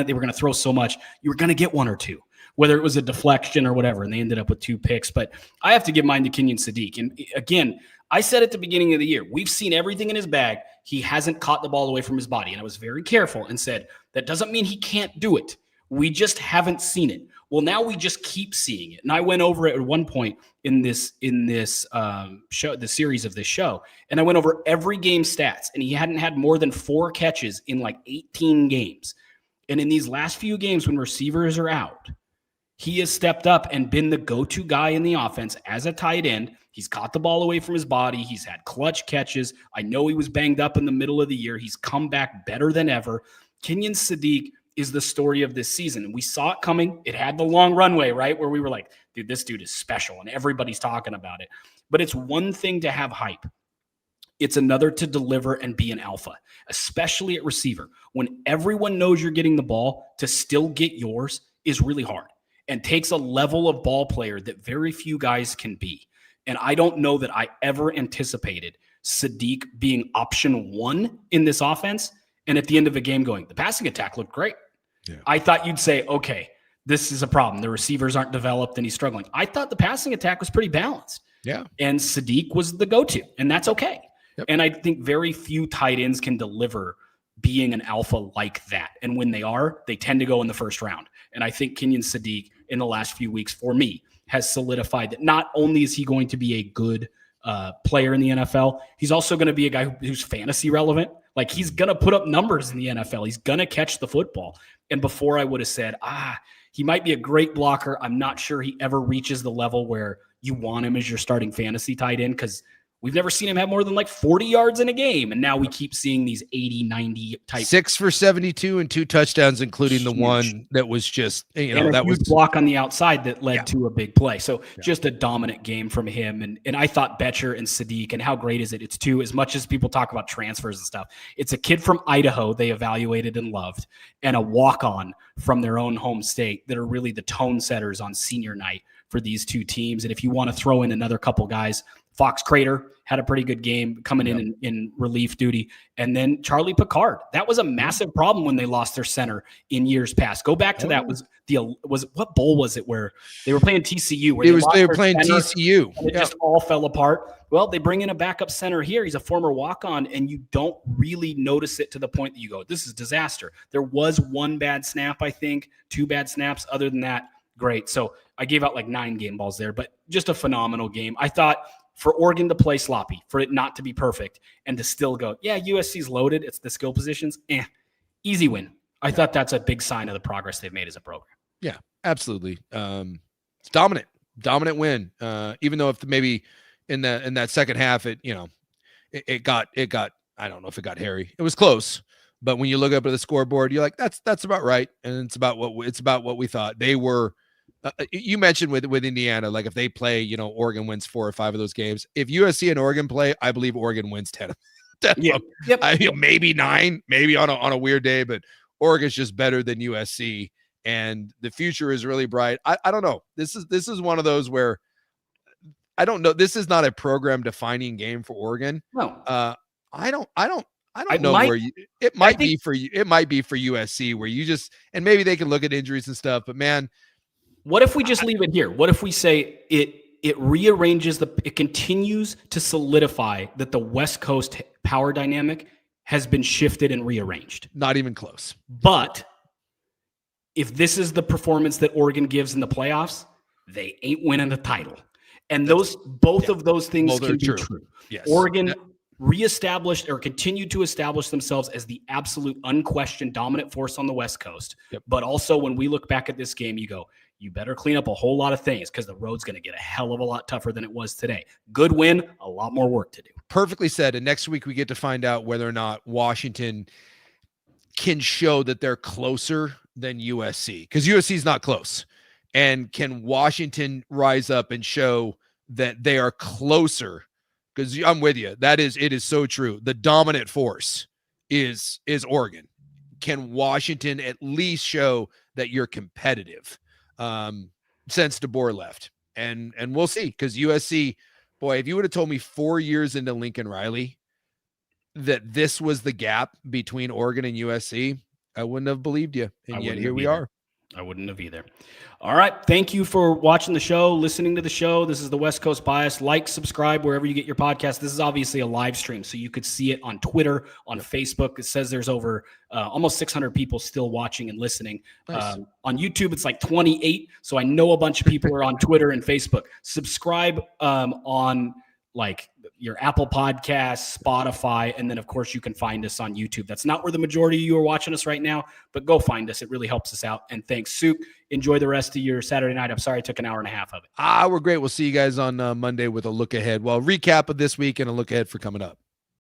they were gonna throw so much, you were gonna get 1 or 2, whether it was a deflection or whatever, and they ended up with 2 picks. But I have to give mine to Kenyan Sadi. And again, I said at the beginning of the year, we've seen everything in his bag. He hasn't caught the ball away from his body. And I was very careful and said, that doesn't mean he can't do it. We just haven't seen it. Well, now we just keep seeing it. And I went over it at one point in this show, the series of this show, and I went over every game stats, and he hadn't had more than 4 catches in like 18 games. And in these last few games when receivers are out, he has stepped up and been the go-to guy in the offense as a tight end. He's caught the ball away from his body. He's had clutch catches. I know he was banged up in the middle of the year. He's come back better than ever. Kenyan Sadi is the story of this season. And we saw it coming. It had the long runway, right? Where we were like, dude, this dude is special. And everybody's talking about it. But it's one thing to have hype. It's another to deliver and be an alpha, especially at receiver. When everyone knows you're getting the ball, to still get yours is really hard and takes a level of ball player that very few guys can be. And I don't know that I ever anticipated Sadiq being option 1 in this offense. And at the end of the game going, the passing attack looked great. Yeah. I thought you'd say, okay, this is a problem. The receivers aren't developed and he's struggling. I thought the passing attack was pretty balanced. Yeah. And Sadiq was the go-to, and that's okay. Yep. And I think very few tight ends can deliver being an alpha like that. And when they are, they tend to go in the first round. And I think Kenyan Sadiq in the last few weeks, for me, has solidified that not only is he going to be a good player in the NFL, he's also going to be a guy who's fantasy relevant. Like, he's going to put up numbers in the NFL. He's going to catch the football. And before I would have said, he might be a great blocker. I'm not sure he ever reaches the level where you want him as your starting fantasy tight end, because we've never seen him have more than like 40 yards in a game. And now we keep seeing these 80, 90 type. 6 for 72 and 2 touchdowns, including huge. The one that was just, that was block on the outside that led to a big play. So just a dominant game from him. And I thought Betcher and Sadiq, and how great is it? It's two, as much as people talk about transfers and stuff, it's a kid from Idaho they evaluated and loved, and a walk-on from their own home state that are really the tone setters on senior night for these two teams. And if you want to throw in another couple guys, Fox Crater had a pretty good game coming in relief duty. And then Charlie Picard. That was a massive problem when they lost their center in years past. Go back to that. What bowl was it where they were playing TCU? Where they were playing TCU. And it just all fell apart. Well, they bring in a backup center here. He's a former walk-on, and you don't really notice it to the point that you go, this is disaster. There was one bad snap, I think, 2 bad snaps. Other than that, great. So I gave out like 9 game balls there, but just a phenomenal game. I thought for Oregon to play sloppy, for it not to be perfect, and to still go, USC's loaded. It's the skill positions. Easy win. I thought that's a big sign of the progress they've made as a program. Yeah, absolutely. It's dominant win. Even though if maybe in that second half, it got, I don't know if it got hairy. It was close, but when you look up at the scoreboard, you're like, that's about right. And it's about what we thought. They were, you mentioned with Indiana, like if they play, Oregon wins 4 or 5 of those games. If USC and Oregon play, I believe Oregon wins 10 of them. Maybe 9, maybe on a weird day, but Oregon's just better than USC, and the future is really bright. I don't know. This is one of those where I don't know. This is not a program defining game for Oregon. No. I don't know where it might be for you. It might be for USC where you just, and maybe they can look at injuries and stuff, but man, what if we just leave it here? What if we say it rearranges it continues to solidify that the West Coast power dynamic has been shifted and rearranged? Not even close. But if this is the performance that Oregon gives in the playoffs, they ain't winning the title. And both of those things can be true. Yes. Oregon reestablished or continued to establish themselves as the absolute unquestioned dominant force on the West Coast. Yep. But also when we look back at this game, you go, you better clean up a whole lot of things because the road's going to get a hell of a lot tougher than it was today. Good win, a lot more work to do. Perfectly said. And next week we get to find out whether or not Washington can show that they're closer than USC, because USC is not close. And can Washington rise up and show that they are closer? Because I'm with you. It is so true. The dominant force is Oregon. Can Washington at least show that you're competitive since DeBoer left? And we'll see, because USC, boy, if you would have told me 4 years into Lincoln Riley that this was the gap between Oregon and USC, I wouldn't have believed you. And yet here we are. I wouldn't have either. All right. Thank you for watching the show, listening to the show. This is the West Coast Bias. Like, subscribe wherever you get your podcast. This is obviously a live stream, so you could see it on Twitter, on Facebook. It says there's over almost 600 people still watching and listening. Nice. On YouTube, it's like 28. So I know a bunch of people are on Twitter and Facebook. Subscribe on like your Apple Podcasts, Spotify, and then of course you can find us on YouTube. That's not where the majority of you are watching us right now, but go find us. It really helps us out. And thanks, Suke. Enjoy the rest of your Saturday night. I'm sorry I took an hour and a half of it. We're great. We'll see you guys on Monday with a look ahead. Well, recap of this week and a look ahead for coming up.